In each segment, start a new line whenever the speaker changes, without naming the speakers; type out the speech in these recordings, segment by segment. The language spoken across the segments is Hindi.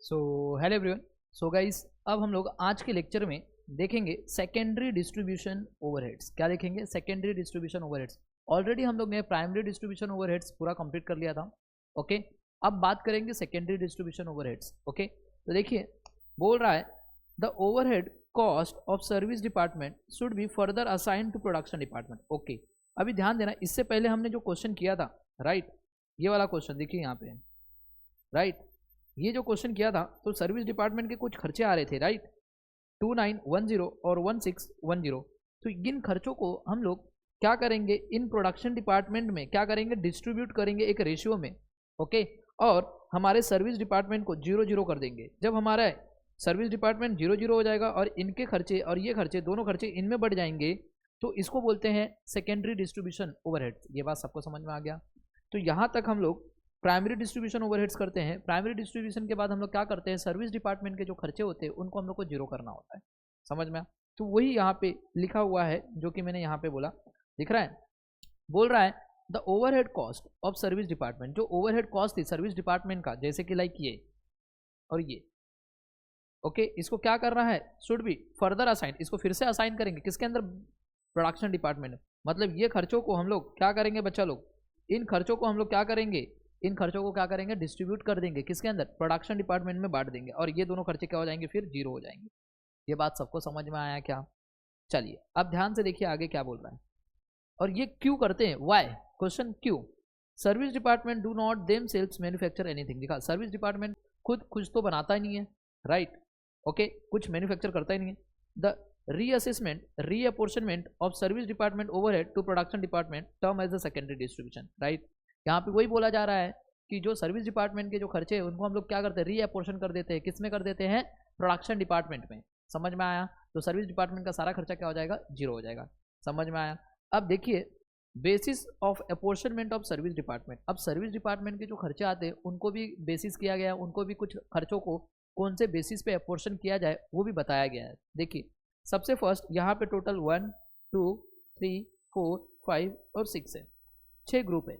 So hello everyone. So guys, अब हम लोग आज के लेक्चर में देखेंगे सेकेंडरी डिस्ट्रीब्यूशन ओवरहेड्स। क्या देखेंगे? Secondary distribution overheads. ऑलरेडी हम लोग ने प्राइमरी डिस्ट्रीब्यूशन ओवरहेड्स पूरा कंप्लीट कर लिया था। ओके, अब बात करेंगे सेकेंडरी डिस्ट्रीब्यूशन ओवरहेड्स। ओके, तो देखिए बोल रहा है the overhead cost of service department should be further assign to production department. Okay, अभी ध्यान देना, इससे पहले हमने जो क्वेश्चन किया था, राइट, ये वाला क्वेश्चन देखिए यहाँ पे, राइट, ये जो क्वेश्चन किया था तो सर्विस डिपार्टमेंट के कुछ खर्चे आ रहे थे, राइट, 2910 और 1610। तो इन खर्चों को हम लोग क्या करेंगे, इन प्रोडक्शन डिपार्टमेंट में क्या करेंगे, डिस्ट्रीब्यूट करेंगे एक रेशियो में। ओके, और हमारे सर्विस डिपार्टमेंट को 0-0 कर देंगे। जब हमारा सर्विस डिपार्टमेंट 0-0 हो जाएगा और इनके खर्चे और ये खर्चे दोनों खर्चे इनमें बढ़ जाएंगे, तो इसको बोलते हैं सेकेंडरी डिस्ट्रीब्यूशन ओवरहेड। ये बात सबको समझ में आ गया? तो यहाँ तक हम लोग प्राइमरी डिस्ट्रीब्यूशन ओवरहेड्स करते हैं। प्राइमरी डिस्ट्रीब्यूशन के बाद हम लोग क्या करते हैं, सर्विस डिपार्टमेंट के जो खर्चे होते हैं उनको हम लोग को 0 करना होता है। समझ में? तो वही यहाँ पे लिखा हुआ है जो कि मैंने यहाँ पे बोला, दिख रहा है, बोल रहा है the overhead cost of service department. जो ओवरहेड कॉस्ट थी सर्विस डिपार्टमेंट का, जैसे कि लाइक ये और ये, ओके, इसको क्या करना है, शुड बी फर्दर असाइन, इसको फिर से असाइन करेंगे किसके अंदर, प्रोडक्शन डिपार्टमेंट। मतलब ये खर्चों को हम लोग क्या करेंगे बच्चा लोग, इन खर्चों को हम लोग क्या करेंगे, इन खर्चों को क्या करेंगे, डिस्ट्रीब्यूट कर देंगे किसके अंदर, प्रोडक्शन डिपार्टमेंट में बांट देंगे, और ये दोनों खर्चे क्या हो जाएंगे, फिर 0 हो जाएंगे। ये बात सबको समझ में आया क्या? चलिए अब ध्यान से देखिए आगे क्या बोल रहा है। और ये क्यों करते हैं, वाई, क्वेश्चन क्यों। Service department do not them sales manufacture anything. दिखा, सर्विस डिपार्टमेंट खुद कुछ तो बनाता ही नहीं है, राइट, ओके, कुछ मैन्युफैक्चर करता ही नहीं है। The reassessment reapportionment of service department overhead to production department term as the secondary distribution, right. यहाँ पे वही बोला जा रहा है कि जो सर्विस डिपार्टमेंट के जो खर्चे हैं उनको हम लोग क्या करते हैं, रीअपोर्शन कर देते हैं, किस में कर देते हैं, प्रोडक्शन डिपार्टमेंट में। समझ में आया? तो सर्विस डिपार्टमेंट का सारा खर्चा क्या हो जाएगा, 0 हो जाएगा। समझ में आया? अब देखिए basis of apportionment of service department. अब सर्विस डिपार्टमेंट के जो खर्चे आते हैं उनको भी बेसिस किया गया है, उनको भी कुछ खर्चों को कौन से बेसिस पे अपोर्शन किया जाए वो भी बताया गया है। देखिए सबसे फर्स्ट यहाँ पे टोटल 1 2 3 4 5 और 6 है, 6 ग्रुप है।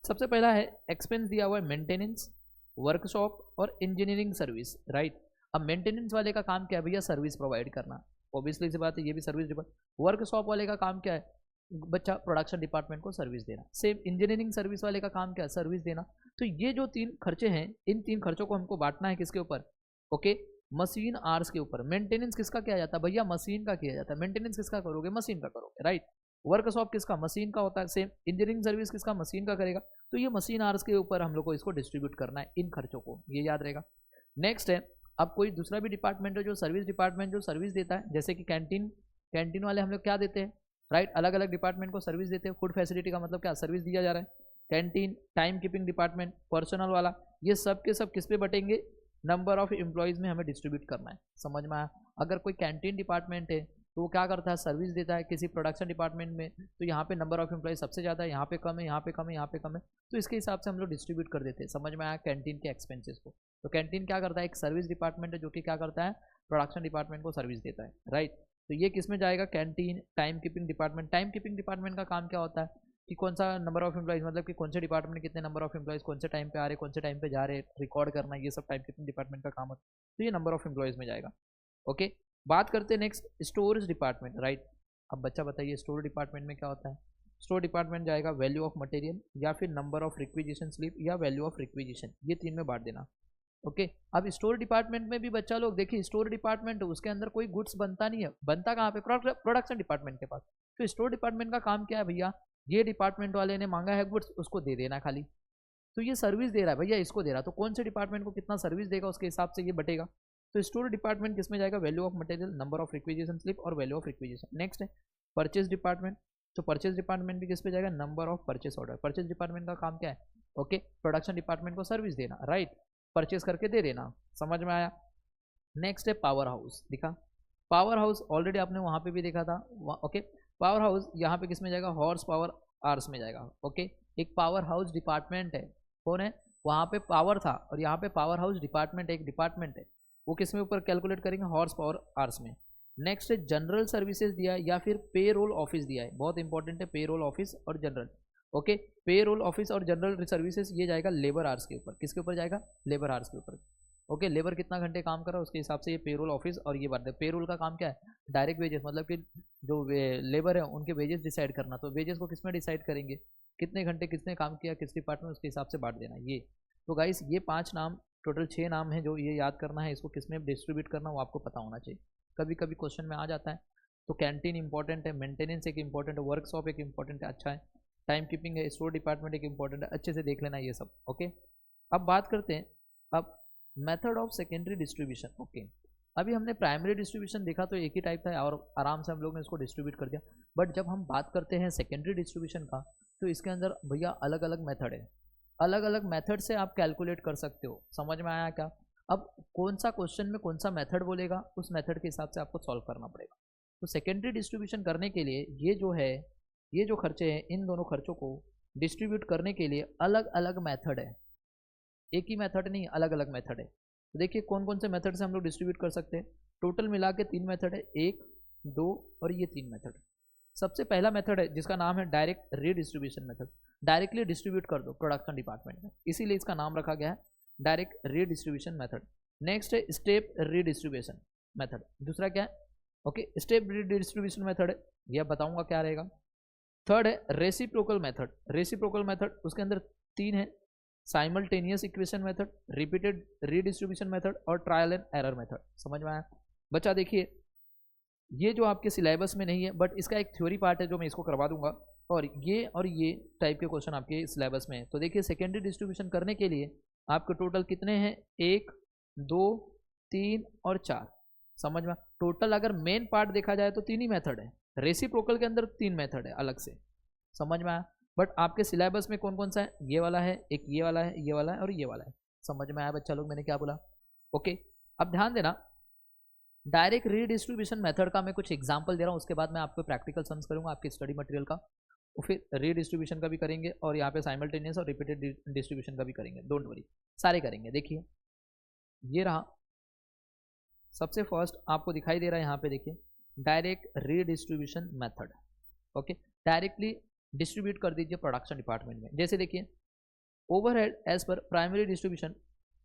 सबसे पहला है एक्सपेंस दिया हुआ है मेंटेनेंस, वर्कशॉप और इंजीनियरिंग सर्विस, राइट। अब मेंटेनेंस वाले का काम क्या है भैया, सर्विस प्रोवाइड करना, ऑब्वियसली सी बात है, ये भी सर्विस डिपार्टमेंट। वर्कशॉप वाले का काम क्या है बच्चा, प्रोडक्शन डिपार्टमेंट को सर्विस देना। सेम इंजीनियरिंग सर्विस वाले का काम क्या है, सर्विस देना। तो ये जो 3 खर्चे हैं, इन 3 खर्चों को हमको बांटना है किसके ऊपर, ओके, मशीन आर्स के ऊपर। मेंटेनेंस किसका किया जाता है भैया, मशीन का किया जाता है। मेंटेनेंस किसका करोगे, मशीन का करोगे, राइट। वर्कशॉप किसका, मशीन का होता है। सेम इंजीनियरिंग सर्विस किसका, मशीन का करेगा। तो ये मशीन आर्स के ऊपर हम लोग को इसको डिस्ट्रीब्यूट करना है, इन खर्चों को, ये याद रहेगा। नेक्स्ट है, अब कोई दूसरा भी डिपार्टमेंट है जो सर्विस डिपार्टमेंट जो सर्विस देता है, जैसे कि कैंटीन, कैंटीन वाले हम लोग क्या देते हैं, राइट, अलग अलग डिपार्टमेंट को सर्विस देते हैं। फूड फैसिलिटी का मतलब क्या, सर्विस दिया जा रहा है। Canteen, time keeping department, personal वाला, ये सब के सब किस पे बटेंगे, नंबर ऑफ एम्प्लॉयज़ में हमें डिस्ट्रीब्यूट करना है। समझ में आया? अगर कोई कैंटीन डिपार्टमेंट है तो वो क्या करता है, सर्विस देता है किसी प्रोडक्शन डिपार्टमेंट में, तो यहाँ पे नंबर ऑफ एम्प्लॉय सबसे ज़्यादा है, यहाँ पे कम है, यहाँ पे कम है, यहाँ पे कम है, तो इसके हिसाब से हम लोग डिस्ट्रीब्यूट कर देते हैं। समझ में आया कैंटीन के एक्सपेंसेस को? तो कैंटीन क्या करता है, एक सर्विस डिपार्टमेंट है जो कि क्या करता है, प्रोडक्शन डिपार्टमेंट को सर्विस देता है, राइट। तो ये किस में जाएगा, canteen. Time keeping department, time keeping department का काम क्या होता है कि कौन सा नंबर ऑफ एम्प्लॉइज, मतलब कि कौन से डिपार्टमेंट में कितने नंबर ऑफ एम्प्लॉइज कौन से टाइम पे आ रहे, कौन से टाइम पे जा रहे, रिकॉर्ड करना, ये सब टाइम कीपिंग डिपार्टमेंट का काम होता है। तो ये नंबर ऑफ एम्प्लॉइज में जाएगा। ओके, बात करते हैं नेक्स्ट स्टोरेज डिपार्टमेंट, राइट। अब बच्चा बताइए स्टोर डिपार्टमेंट में क्या होता है। स्टोर डिपार्टमेंट जाएगा वैल्यू ऑफ मटेरियल या फिर नंबर ऑफ रिक्विजिशन स्लिप या वैल्यू ऑफ रिक्विजिशन, ये 3 में बांट देना। ओके, अब स्टोर डिपार्टमेंट में भी बच्चा लोग देखिए, स्टोर डिपार्टमेंट उसके अंदर कोई गुड्स बनता नहीं है, बनता कहाँ पे, प्रोडक्शन डिपार्टमेंट के पास। तो स्टोर डिपार्टमेंट का काम क्या है भैया, ये डिपार्टमेंट वाले ने मांगा है गुड्स, उसको दे देना खाली। तो ये सर्विस दे रहा है भैया, इसको दे रहा है, तो कौन से डिपार्टमेंट को कितना सर्विस देगा उसके हिसाब से ये बटेगा। तो स्टोर डिपार्टमेंट किस में जाएगा, value of material, number of requisition slip और वैल्यू ऑफ रिक्विजिशन। नेक्स्ट है परचेज डिपार्टमेंट। तो परचेज डिपार्टमेंट भी किस पे जाएगा, number of purchase order. Purchase department का काम क्या है, ओके, प्रोडक्शन डिपार्टमेंट को सर्विस देना, राइट, परचेज करके दे देना। समझ में आया? नेक्स्ट है पावर हाउस। दिखा, पावर हाउस ऑलरेडी आपने वहाँ पे भी देखा था, ओके। पावर हाउस यहाँ पे किस में जाएगा, हॉर्स पावर आर्स में जाएगा। ओके, एक पावर हाउस डिपार्टमेंट है, कौन है, वहाँ पे पावर था और यहाँ पे पावर हाउस डिपार्टमेंट एक डिपार्टमेंट है, वो किस में ऊपर कैलकुलेट करेंगे, हॉर्स पावर आर्स में। नेक्स्ट है जनरल सर्विसेज दिया है या फिर पे रोल ऑफिस दिया है, बहुत इंपॉर्टेंट है पे रोल ऑफिस और जनरल। ओके, पे रोल ऑफिस और जनरल सर्विसेज ये जाएगा लेबर आर्स के ऊपर, किसके ऊपर जाएगा, लेबर आर्स के ऊपर। ओके, लेबर कितना घंटे काम कर रहा है उसके हिसाब से ये पेरोल ऑफिस और ये बात है। पेरोल का काम क्या है? डायरेक्ट वेजेस, मतलब कि जो लेबर है उनके वेजेस डिसाइड करना। तो वेजेस को किस में डिसाइड करेंगे? कितने घंटे किसने काम किया किस डिपार्टमेंट, उसके हिसाब से बांट देना ये। तो गाइस ये 5 नाम, टोटल 6 नाम है जो ये याद करना है, इसको किस में डिस्ट्रीब्यूट करना वो आपको पता होना चाहिए। कभी कभी क्वेश्चन में आ जाता है। तो कैंटीन इंपॉर्टेंट है, मेंटेनेंस एक इंपॉर्टेंट है, वर्कशॉप एक इंपॉर्टेंट है, अच्छा है, टाइम कीपिंग है, स्टोर डिपार्टमेंट एक इंपॉर्टेंट है, अच्छे से देख लेना ये सब। ओके, अब बात करते हैं अब method of secondary distribution. Okay, अभी हमने प्राइमरी डिस्ट्रीब्यूशन देखा तो एक ही टाइप था और आराम से हम लोग ने इसको डिस्ट्रीब्यूट कर दिया। बट जब हम बात करते हैं सेकेंडरी डिस्ट्रीब्यूशन का तो इसके अंदर भैया अलग अलग मेथड है, अलग अलग मेथड से आप कैलकुलेट कर सकते हो। समझ में आया क्या? अब कौन सा क्वेश्चन में कौन सा मेथड बोलेगा उस मेथड के हिसाब से आपको सॉल्व करना पड़ेगा। तो सेकेंडरी डिस्ट्रीब्यूशन करने के लिए ये जो है, ये जो खर्चे हैं इन दोनों खर्चों को डिस्ट्रीब्यूट करने के लिए अलग अलग मेथड है, एक ही मेथड नहीं, अलग अलग मेथड है। तो देखिए कौन कौन से मेथड से हम लोग डिस्ट्रीब्यूट कर सकते हैं। टोटल मिला के 3 मेथड है, 1, 2 और ये 3 मेथड। सबसे पहला मेथड है जिसका नाम है direct redistribution method. Directly distribute कर दो प्रोडक्शन डिपार्टमेंट में, इसीलिए इसका नाम रखा गया है डायरेक्ट रीडिस्ट्रीब्यूशन मेथड। नेक्स्ट है स्टेप रीडिस्ट्रीब्यूशन मेथड, दूसरा क्या है? ओके, स्टेप रीडिस्ट्रीब्यूशन मेथड है, यह बताऊंगा क्या रहेगा। थर्ड है रेसिप्रोकल मेथड। रेसिप्रोकल मेथड उसके अंदर 3 है, simultaneous equation method, repeated redistribution method और ट्रायल एंड एरर मेथड। समझ में आया बच्चा? देखिए ये जो आपके सिलेबस में नहीं है बट इसका एक थ्योरी पार्ट है जो मैं इसको करवा दूंगा, और ये टाइप के क्वेश्चन आपके सिलेबस में है। तो देखिए सेकेंडरी डिस्ट्रीब्यूशन करने के लिए आपके टोटल कितने हैं? 1, 2, 3 और 4। समझ में? टोटल अगर मेन पार्ट देखा जाए तो 3 ही मेथड है, रेसिप्रोकल के अंदर 3 मेथड है अलग से। समझ में आया? बट आपके सिलेबस में कौन कौन सा है? ये वाला है, एक ये वाला है, ये वाला है और ये वाला है। समझ में आया बच्चा लोग मैंने क्या बोला? ओके, अब ध्यान देना डायरेक्ट रीडिस्ट्रीब्यूशन मेथड का मैं कुछ एग्जांपल दे रहा हूँ, उसके बाद मैं आपको प्रैक्टिकल सम्स करूँगा आपके स्टडी मटेरियल का, तो फिर रीडिस्ट्रीब्यूशन का भी करेंगे और यहाँ पे साइमल्टेनियस और रिपीटेड डिस्ट्रीब्यूशन का भी करेंगे। डोंट वरी, सारे करेंगे। देखिए ये रहा सबसे फर्स्ट आपको दिखाई दे रहा है यहाँ पे, देखिए direct redistribution method. Okay, directly distribute कर दीजिए प्रोडक्शन डिपार्टमेंट में। जैसे देखिए ओवरहेड एज पर प्राइमरी डिस्ट्रीब्यूशन,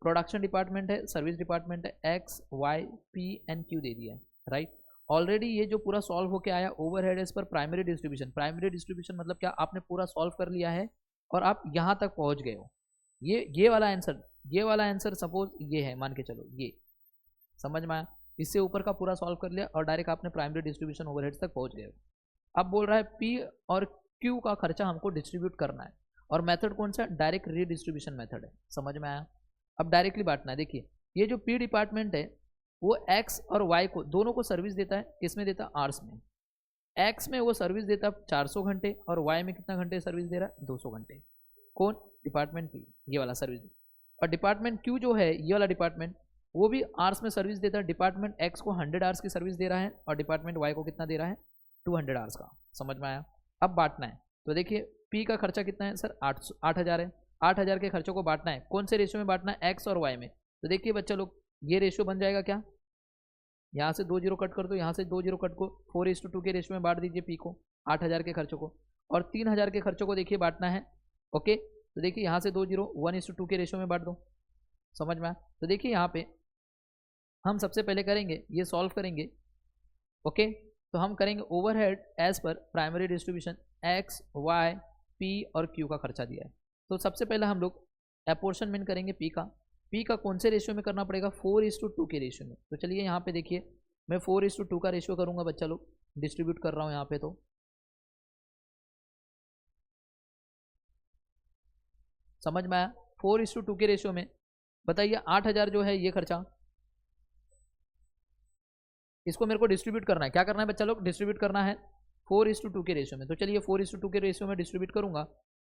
प्रोडक्शन डिपार्टमेंट है, सर्विस डिपार्टमेंट है, X Y P and Q दे दिया है, राइट। ऑलरेडी ये जो पूरा सॉल्व होके आया ओवरहेड एज पर प्राइमरी डिस्ट्रीब्यूशन। प्राइमरी डिस्ट्रीब्यूशन मतलब क्या? आपने पूरा सॉल्व कर लिया है और आप यहाँ तक पहुँच गए हो। ये वाला आंसर, ये वाला आंसर सपोज ये है, मान के चलो ये। समझ में आया? इससे ऊपर का पूरा सॉल्व कर लिया और डायरेक्ट आपने प्राइमरी डिस्ट्रीब्यूशन ओवरहेड्स तक पहुँच गए हो। अब बोल रहा है पी और क्यू का खर्चा हमको डिस्ट्रीब्यूट करना है, और मेथड कौन सा? डायरेक्ट रीडिस्ट्रीब्यूशन मेथड है। समझ में आया? अब डायरेक्टली बांटना है। देखिए ये जो पी डिपार्टमेंट है वो एक्स और वाई को दोनों को सर्विस देता है, किस में देता है? आर्स में। एक्स में वो सर्विस देता है 400 घंटे और वाई में कितना घंटे सर्विस दे रहा है? 200 घंटे। कौन? डिपार्टमेंट पी, ये वाला सर्विस। और डिपार्टमेंट क्यू जो है ये वाला डिपार्टमेंट, वो भी आर्स में सर्विस देता है। डिपार्टमेंट एक्स को 100 आवर्स की सर्विस दे रहा है और डिपार्टमेंट वाई को कितना दे रहा है? 200 आवर्स का। समझ में आया? अब बांटना है। तो देखिए पी का खर्चा कितना है सर? 8,000 है। 8,000 के खर्चों को बांटना है, कौन से रेशियो में बांटना है? एक्स और वाई में। तो देखिए बच्चा लोग ये रेशियो बन जाएगा क्या? यहाँ से 2 जीरो कट कर दो, यहाँ से 2 जीरो कट को 4:2 के रेशियो में बांट दीजिए पी को, 8,000 के खर्चों को। और 3,000 के खर्चों को देखिए बांटना है। ओके, तो देखिए यहाँ से 2 जीरो 1:2 के रेशियो में बांट दो। समझ में आया? तो देखिए यहाँ पे हम सबसे पहले करेंगे ये सॉल्व करेंगे। ओके, तो हम करेंगे ओवरहेड एज पर primary distribution, X Y P और क्यू का खर्चा दिया है। तो सबसे पहले हम लोग एपोर्शनमेंट करेंगे पी का। पी का कौन से रेशियो में करना पड़ेगा? 4:2 के रेशियो में। तो चलिए यहाँ पे देखिए मैं 4:2 का रेशियो करूँगा बच्चा लोग, डिस्ट्रीब्यूट कर रहा हूँ यहाँ पे। तो समझ में आया? 4:2 के रेशियो में बताइए 8,000 जो है ये खर्चा, इसको मेरे को डिस्ट्रीब्यूट करना है। क्या करना है बच्चा लोग? डिस्ट्रीब्यूट करना है 4:2 के रेशियो में। तो चलिए 4:2 के रेशियो में डिस्ट्रीब्यूट करूंगा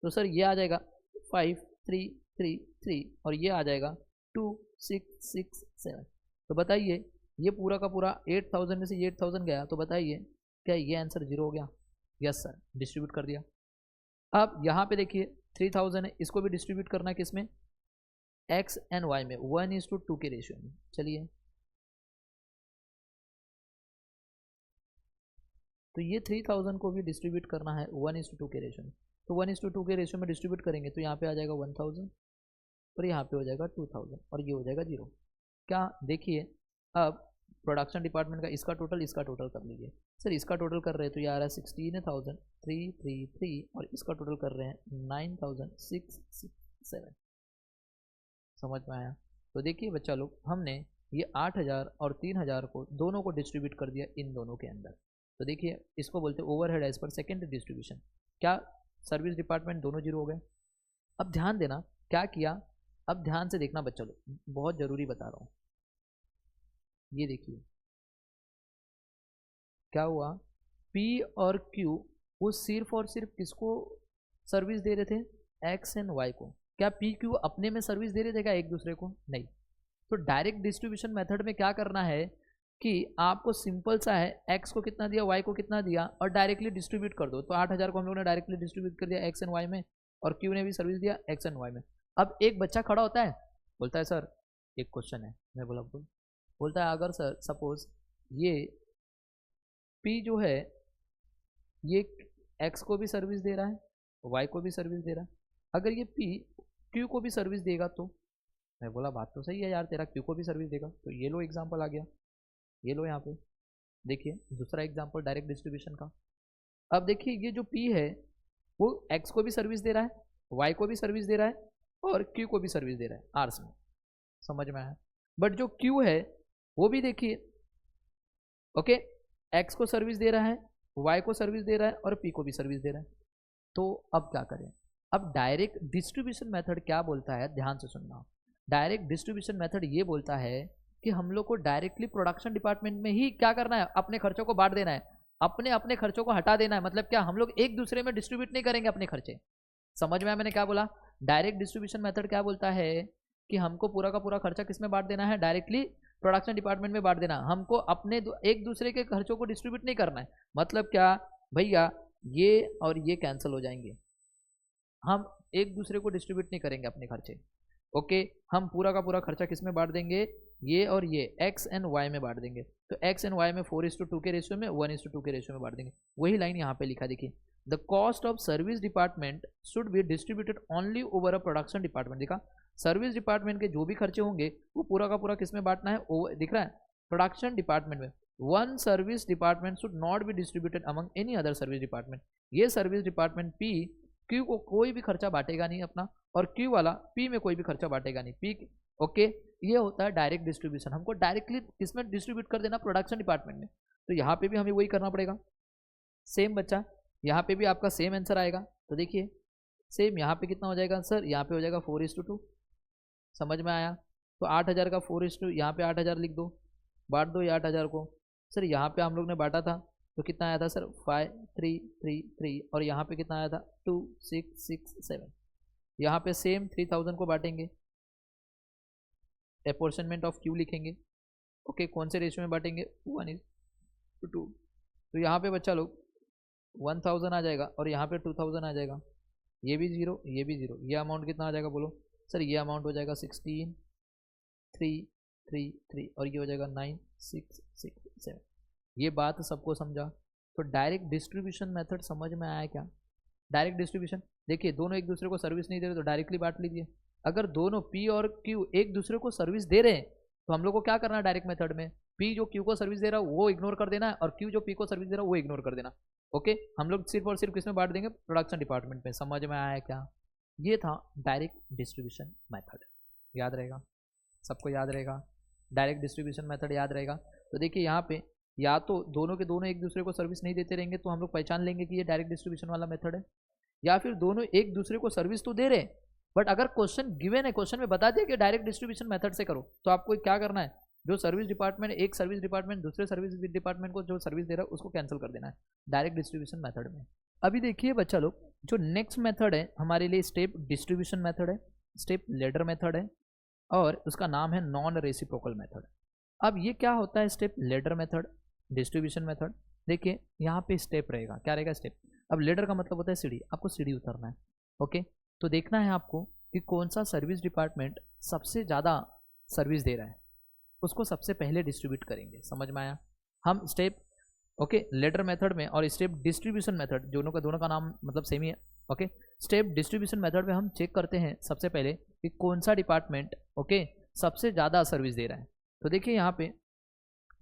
तो सर ये आ जाएगा 5, 3, 3, 3 और ये आ जाएगा 2, 6, 6, 7। तो बताइए ये पूरा का पूरा 8,000 में से ये 8,000 गया, तो बताइए क्या ये आंसर 0 हो गया? यस सर, डिस्ट्रीब्यूट कर दिया। अब यहाँ पे देखिए 3,000 है, इसको भी डिस्ट्रीब्यूट करना है किसमें? एक्स एंड वाई में 1:2 के रेशियो में। चलिए तो ये 3,000 को भी डिस्ट्रीब्यूट करना है 1:2 के रेशियो में। तो 1:2 के रेशियो में डिस्ट्रीब्यूट करेंगे तो यहाँ पे आ जाएगा 1,000 और यहाँ पे हो जाएगा 2,000 और ये हो जाएगा 0। क्या देखिए, अब प्रोडक्शन डिपार्टमेंट का इसका टोटल कर लीजिए। सर इसका टोटल कर रहे हैं तो ये आ रहा है 16,333 और इसका टोटल कर रहे हैं 9,667। समझ में आया? तो देखिए बच्चा लोग, हमने ये 8,000 और 3,000 को दोनों को डिस्ट्रीब्यूट कर दिया इन दोनों के अंदर। तो देखिए इसको बोलते हैं overhead as per secondary distribution. क्या सर्विस डिपार्टमेंट दोनों जीरो हो गए। अब ध्यान देना क्या किया, अब ध्यान से देखना बच्चा लोग, बहुत जरूरी बता रहा हूँ। ये देखिए क्या हुआ, P और Q वो सिर्फ और सिर्फ किसको सर्विस दे रहे थे, X एंड Y को। क्या P Q अपने में सर्विस दे रहे थे क्या एक दूसरे को, नहीं। तो डायरेक्ट डिस्ट्रीब्यूशन मेथड में क्या करना है कि आपको सिंपल सा है, X को कितना दिया, Y को कितना दिया और डायरेक्टली डिस्ट्रीब्यूट कर दो। तो 8,000 को हम लोगों ने डायरेक्टली डिस्ट्रीब्यूट कर दिया X एंड Y में और Q ने भी सर्विस दिया X एंड Y में। अब एक बच्चा खड़ा होता है, बोलता है सर एक क्वेश्चन है। मैं बोलता है अगर सर सपोज ये P जो है ये X को भी सर्विस दे रहा है, Y को भी सर्विस दे रहा है, अगर ये P Q को भी सर्विस देगा तो। मैं बोला बात तो सही है यार, तेरा Q को भी सर्विस देगा। तो ये लो एग्जांपल आ गया, ये लो यहाँ पे देखिए दूसरा एग्जांपल डायरेक्ट डिस्ट्रीब्यूशन का। अब देखिए ये जो P है वो X को भी सर्विस दे रहा है, Y को भी सर्विस दे रहा है और Q को भी सर्विस दे रहा है आर्स में। समझ में आया? बट जो Q है वो भी देखिए ओके X को सर्विस दे रहा है, Y को सर्विस दे रहा है और P को भी सर्विस दे रहा है। तो अब क्या करें? अब डायरेक्ट डिस्ट्रीब्यूशन मेथड क्या बोलता है, ध्यान से सुनना। डायरेक्ट डिस्ट्रीब्यूशन मेथड ये बोलता है कि हम लोग को डायरेक्टली प्रोडक्शन डिपार्टमेंट में ही क्या करना है, अपने खर्चों को बांट देना है, अपने अपने खर्चों को हटा देना है। मतलब क्या, हम लोग एक दूसरे में डिस्ट्रीब्यूट नहीं करेंगे अपने खर्चे। समझ में आया मैंने क्या बोला? डायरेक्ट डिस्ट्रीब्यूशन मेथड क्या बोलता है कि हमको पूरा का पूरा खर्चा किस में बांट देना है, डायरेक्टली प्रोडक्शन डिपार्टमेंट में बांट देना। हमको अपने एक दूसरे के खर्चों को डिस्ट्रीब्यूट नहीं करना है। मतलब क्या भैया, ये और ये कैंसिल हो जाएंगे, हम एक दूसरे को डिस्ट्रीब्यूट नहीं करेंगे अपने खर्चे। ओके, हम पूरा का पूरा खर्चा किस में बांट देंगे, ये और ये X एंड Y में बांट देंगे। तो X एंड Y में 4:2 के रेशियो में, 1:2 के रेशियो में बांट देंगे। वही लाइन यहाँ पे लिखा देखिए, the cost of service department should be distributed only over a production department. देखा, सर्विस डिपार्टमेंट के जो भी खर्चे होंगे वो पूरा का पूरा किस में बांटना है, दिख रहा है, प्रोडक्शन डिपार्टमेंट में। One service department should not be distributed among any other service department. ये सर्विस डिपार्टमेंट P Q को कोई भी खर्चा बांटेगा नहीं अपना, और Q वाला P में कोई भी खर्चा बांटेगा नहीं। P ओके, ये होता है डायरेक्ट डिस्ट्रीब्यूशन। हमको डायरेक्टली किसमें डिस्ट्रीब्यूट कर देना, प्रोडक्शन डिपार्टमेंट में। तो यहाँ पे भी हमें वही करना पड़ेगा। सेम बच्चा, यहाँ पे भी आपका सेम आंसर आएगा। तो देखिए सेम यहाँ पे कितना हो जाएगा सर, यहाँ पे हो जाएगा 4:2। समझ में आया? तो 8,000 का 4:2, यहाँ पे 8,000 लिख दो, बांट दो ये 8,000 को। सर यहाँ पे हम लोग ने बांटा था तो कितना आया था सर, 5,333 और यहाँ पे कितना आया था, 2,667। यहाँ पे सेम 3,000 को बांटेंगे, अपॉर्चनमेंट ऑफ Q लिखेंगे। ओके, कौन से रेशियो में बांटेंगे, 1:2। तो यहाँ पे बच्चा लोग 1,000 आ जाएगा और यहाँ पे 2,000 आ जाएगा। ये भी जीरो, ये भी जीरो। ये अमाउंट कितना आ जाएगा बोलो सर, ये अमाउंट हो जाएगा 16,333 और ये हो जाएगा 9,667। ये बात सबको समझा? तो डायरेक्ट डिस्ट्रीब्यूशन मेथड समझ में आया क्या? डायरेक्ट डिस्ट्रीब्यूशन देखिए, दोनों एक दूसरे को सर्विस नहीं दे रहे तो डायरेक्टली बांट लीजिए। अगर दोनों P और Q एक दूसरे को सर्विस दे रहे हैं तो हम लोग को क्या करना है डायरेक्ट मेथड में, P जो Q को सर्विस दे रहा है वो इग्नोर कर देना है और Q जो P को सर्विस दे रहा है वो इग्नोर कर देना। ओके, हम लोग सिर्फ और सिर्फ किसमें बांट देंगे, प्रोडक्शन डिपार्टमेंट में। समझ में आया क्या? ये था डायरेक्ट डिस्ट्रीब्यूशन मेथड। याद रहेगा, सबको याद रहेगा, डायरेक्ट डिस्ट्रीब्यूशन मेथड याद रहेगा। तो देखिए यहाँ पे या तो दोनों के दोनों एक दूसरे को सर्विस नहीं देते रहेंगे तो हम लोग पहचान लेंगे कि ये डायरेक्ट डिस्ट्रीब्यूशन वाला मेथड है, या फिर दोनों एक दूसरे को सर्विस तो दे रहे हैं बट अगर क्वेश्चन गिवन है, क्वेश्चन में बता दिया कि डायरेक्ट डिस्ट्रीब्यूशन मेथड से करो, तो आपको क्या करना है, जो सर्विस डिपार्टमेंट, एक सर्विस डिपार्टमेंट दूसरे सर्विस डिपार्टमेंट को जो सर्विस दे रहा है उसको कैंसिल कर देना है डायरेक्ट डिस्ट्रीब्यूशन मेथड में। अभी देखिए बच्चा लोग, जो नेक्स्ट मेथड है हमारे लिए स्टेप डिस्ट्रीब्यूशन मेथड है, स्टेप लेडर मेथड है और उसका नाम है नॉन रेसिप्रोकल मेथड। अब ये क्या होता है step ladder method, distribution method? देखिए यहाँ पे स्टेप रहेगा, क्या रहेगा स्टेप। अब लेडर का मतलब होता है सीढ़ी, आपको सीढ़ी उतरना है। ओके, तो देखना है आपको कि कौन सा सर्विस डिपार्टमेंट सबसे ज़्यादा सर्विस दे रहा है, उसको सबसे पहले डिस्ट्रीब्यूट करेंगे। समझ में आया? हम स्टेप ओके लेडर मेथड में और स्टेप डिस्ट्रीब्यूशन मेथड दोनों का नाम मतलब सेम ही है। ओके, स्टेप डिस्ट्रीब्यूशन मेथड में हम चेक करते हैं सबसे पहले कि कौन सा डिपार्टमेंट ओके सबसे ज़्यादा सर्विस दे रहा है। तो देखिए यहाँ पे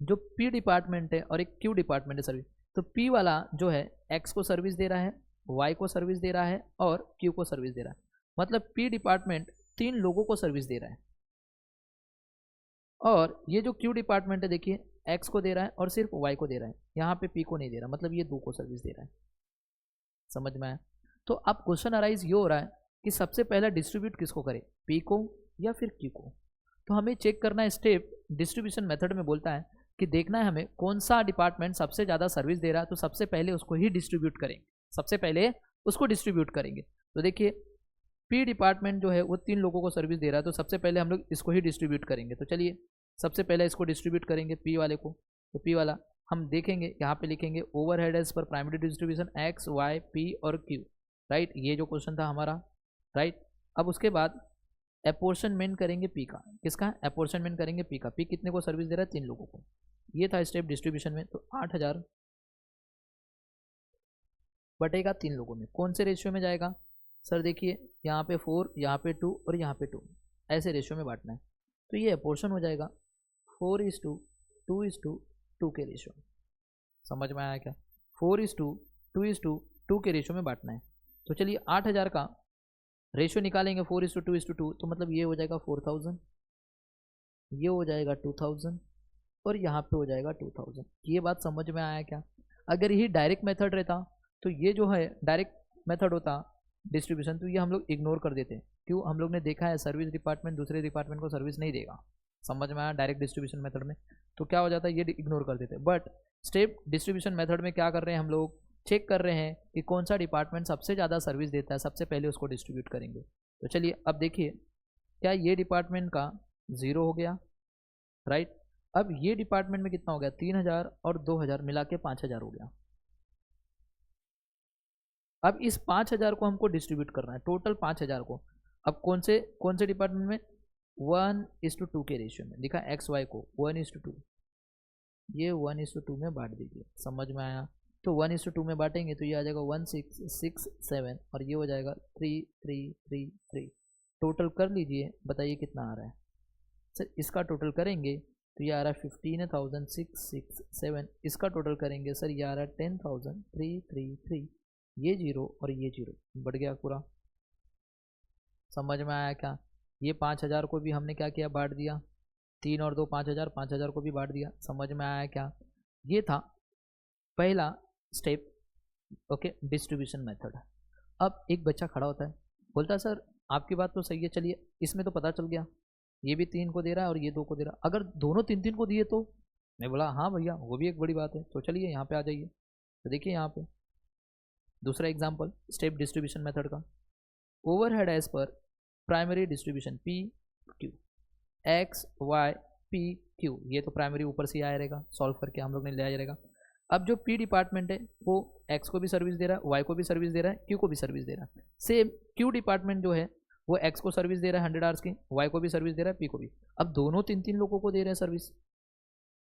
जो पी डिपार्टमेंट है और एक क्यू डिपार्टमेंट है सर्विस, तो पी वाला जो है एक्स को सर्विस दे रहा है, वाई को सर्विस दे रहा है और क्यू को सर्विस दे रहा है। मतलब पी डिपार्टमेंट 3 लोगों को सर्विस दे रहा है, और ये जो क्यू डिपार्टमेंट है देखिए एक्स को दे रहा है और सिर्फ वाई को दे रहा है, यहाँ पे पी को नहीं दे रहा, मतलब ये 2 को सर्विस दे रहा है। समझ में आया? तो अब क्वेश्चन अराइज ये हो रहा है कि सबसे पहला डिस्ट्रीब्यूट किसको करे, पी को या फिर क्यू को। तो हमें चेक करना है, स्टेप डिस्ट्रीब्यूशन मेथड में बोलता है कि देखना है हमें कौन सा डिपार्टमेंट सबसे ज़्यादा सर्विस दे रहा है, तो सबसे पहले उसको ही डिस्ट्रीब्यूट करेंगे, सबसे पहले उसको डिस्ट्रीब्यूट करेंगे। तो देखिए पी डिपार्टमेंट जो है वो 3 लोगों को सर्विस दे रहा है, तो सबसे पहले हम लोग इसको ही डिस्ट्रीब्यूट करेंगे। तो चलिए सबसे पहले इसको डिस्ट्रीब्यूट करेंगे पी वाले को। तो पी वाला हम देखेंगे, यहाँ पे लिखेंगे ओवरहेड एज पर primary distribution X Y P और क्यू, राइट। ये जो क्वेश्चन था हमारा, राइट। अब उसके बाद अपोर्शनमेंट करेंगे पी का, किसका अपोर्शनमेंट करेंगे पी का। पी कितने को सर्विस दे रहा है, 3 लोगों को। ये था स्टेप डिस्ट्रीब्यूशन में। तो 8000 बटेगा 3 लोगों में, कौन से रेशियो में जाएगा सर, देखिए यहाँ पे 4, यहाँ पे 2 और यहाँ पे 2, ऐसे रेशियो में बांटना है। तो ये अपोर्शन हो जाएगा 4:2:2 के रेशियो। समझ में आया क्या? 4:2:2 के रेशियो में बांटना है। तो चलिए 8000 का रेशियो निकालेंगे 4:2:2, तो मतलब ये हो जाएगा 4000, ये हो जाएगा 2000 और यहाँ पे हो जाएगा 2000। ये बात समझ में आया क्या? अगर यही डायरेक्ट मेथड रहता तो ये जो है डायरेक्ट मेथड होता डिस्ट्रीब्यूशन, तो ये हम लोग इग्नोर कर देते। क्यों? हम लोग ने देखा है सर्विस डिपार्टमेंट दूसरे डिपार्टमेंट को सर्विस नहीं देगा। समझ में आया? डायरेक्ट डिस्ट्रीब्यूशन मेथड में तो क्या हो जाता है, ये इग्नोर कर देते। बट स्टेप डिस्ट्रीब्यूशन मेथड में क्या कर रहे हैं हम लोग, चेक कर रहे हैं कि कौन सा डिपार्टमेंट सबसे ज़्यादा सर्विस देता है, सबसे पहले उसको डिस्ट्रीब्यूट करेंगे। तो चलिए अब देखिए, क्या ये डिपार्टमेंट का 0 हो गया, राइट। अब ये डिपार्टमेंट में कितना हो गया, 3000 और 2000 मिला के 5000 हो गया। अब इस 5000 को हमको डिस्ट्रीब्यूट करना है, टोटल 5000 को। अब कौन से डिपार्टमेंट में, 1:2 के रेशियो में लिखा एक्स वाई को 1:2, ये 1:2 में बांट दीजिए। समझ में आया? तो 1:2 में बांटेंगे तो ये आ जाएगा 1667 और ये हो जाएगा 3333। टोटल कर लीजिए, बताइए कितना आ रहा है सर। इसका टोटल करेंगे तो ये आ रहा है 15,667। इसका टोटल करेंगे सर, ये आ रहा है 10,333। ये 0 और ये 0 बढ़ गया पूरा। समझ में आया क्या? ये 5000 को भी हमने क्या किया, बांट दिया। 3 और 2 5000, 5000 को भी बांट दिया। समझ में आया क्या? ये था पहला स्टेप, ओके, डिस्ट्रीब्यूशन मेथड। अब एक बच्चा खड़ा होता है, बोलता है सर आपकी बात तो सही है, चलिए इसमें तो पता चल गया ये भी 3 को दे रहा है और ये 2 को दे रहा है, अगर दोनों 3-3 को दिए तो। मैं बोला हाँ भैया वो भी एक बड़ी बात है। तो चलिए यहाँ पे आ जाइए। तो देखिए यहाँ पे दूसरा एग्जाम्पल स्टेप डिस्ट्रीब्यूशन मेथड का। ओवरहेड एज पर primary distribution P Q, X Y P Q, ये तो प्राइमरी ऊपर से आया रहेगा, सॉल्व करके हम लोग ने ले आया रहेगा। अब जो पी डिपार्टमेंट है वो एक्स को भी सर्विस दे रहा है, वाई को भी सर्विस दे रहा है, क्यू को भी सर्विस दे रहा है। सेम क्यू डिपार्टमेंट जो है वो एक्स को सर्विस दे रहा है 100 आवर्स की, वाई को भी सर्विस दे रहा है, पी को भी। अब दोनों 3-3 लोगों को दे रहे हैं सर्विस,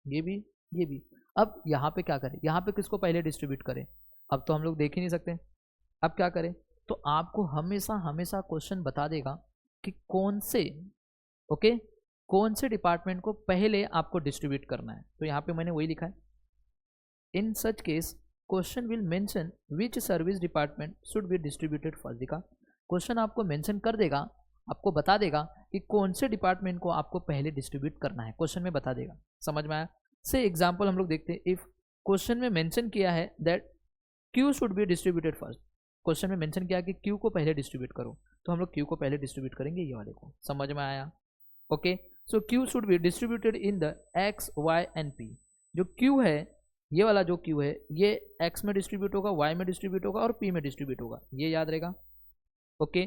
ये भी ये भी। अब यहाँ पे क्या करें, यहाँ पे किसको पहले डिस्ट्रीब्यूट करें, अब तो हम लोग देख ही नहीं सकते। अब क्या करें, तो आपको हमेशा हमेशा क्वेश्चन बता देगा कि कौन से, ओके, कौन से डिपार्टमेंट को पहले आपको डिस्ट्रीब्यूट करना है। तो यहाँ पे मैंने वही लिखा है, in such case question will mention which service department should be distributed first. दिखा, क्वेश्चन आपको मेंशन कर देगा, आपको बता देगा कि कौन से डिपार्टमेंट को आपको पहले डिस्ट्रीब्यूट करना है, क्वेश्चन में बता देगा। समझ में आया? से एग्जाम्पल हम लोग देखते हैं। इफ क्वेश्चन में मेंशन किया है that Q should be distributed first, question में मेंशन किया कि क्यू को पहले डिस्ट्रीब्यूट करो, तो हम लोग क्यू को पहले डिस्ट्रीब्यूट करेंगे, ये वाले को। समझ में आया? Okay, so Q should be distributed in the X Y and P. जो क्यू है, ये वाला जो क्यू है, ये एक्स में डिस्ट्रीब्यूट होगा, वाई में डिस्ट्रीब्यूट होगा और पी में डिस्ट्रीब्यूट होगा, ये याद रहेगा। ओके,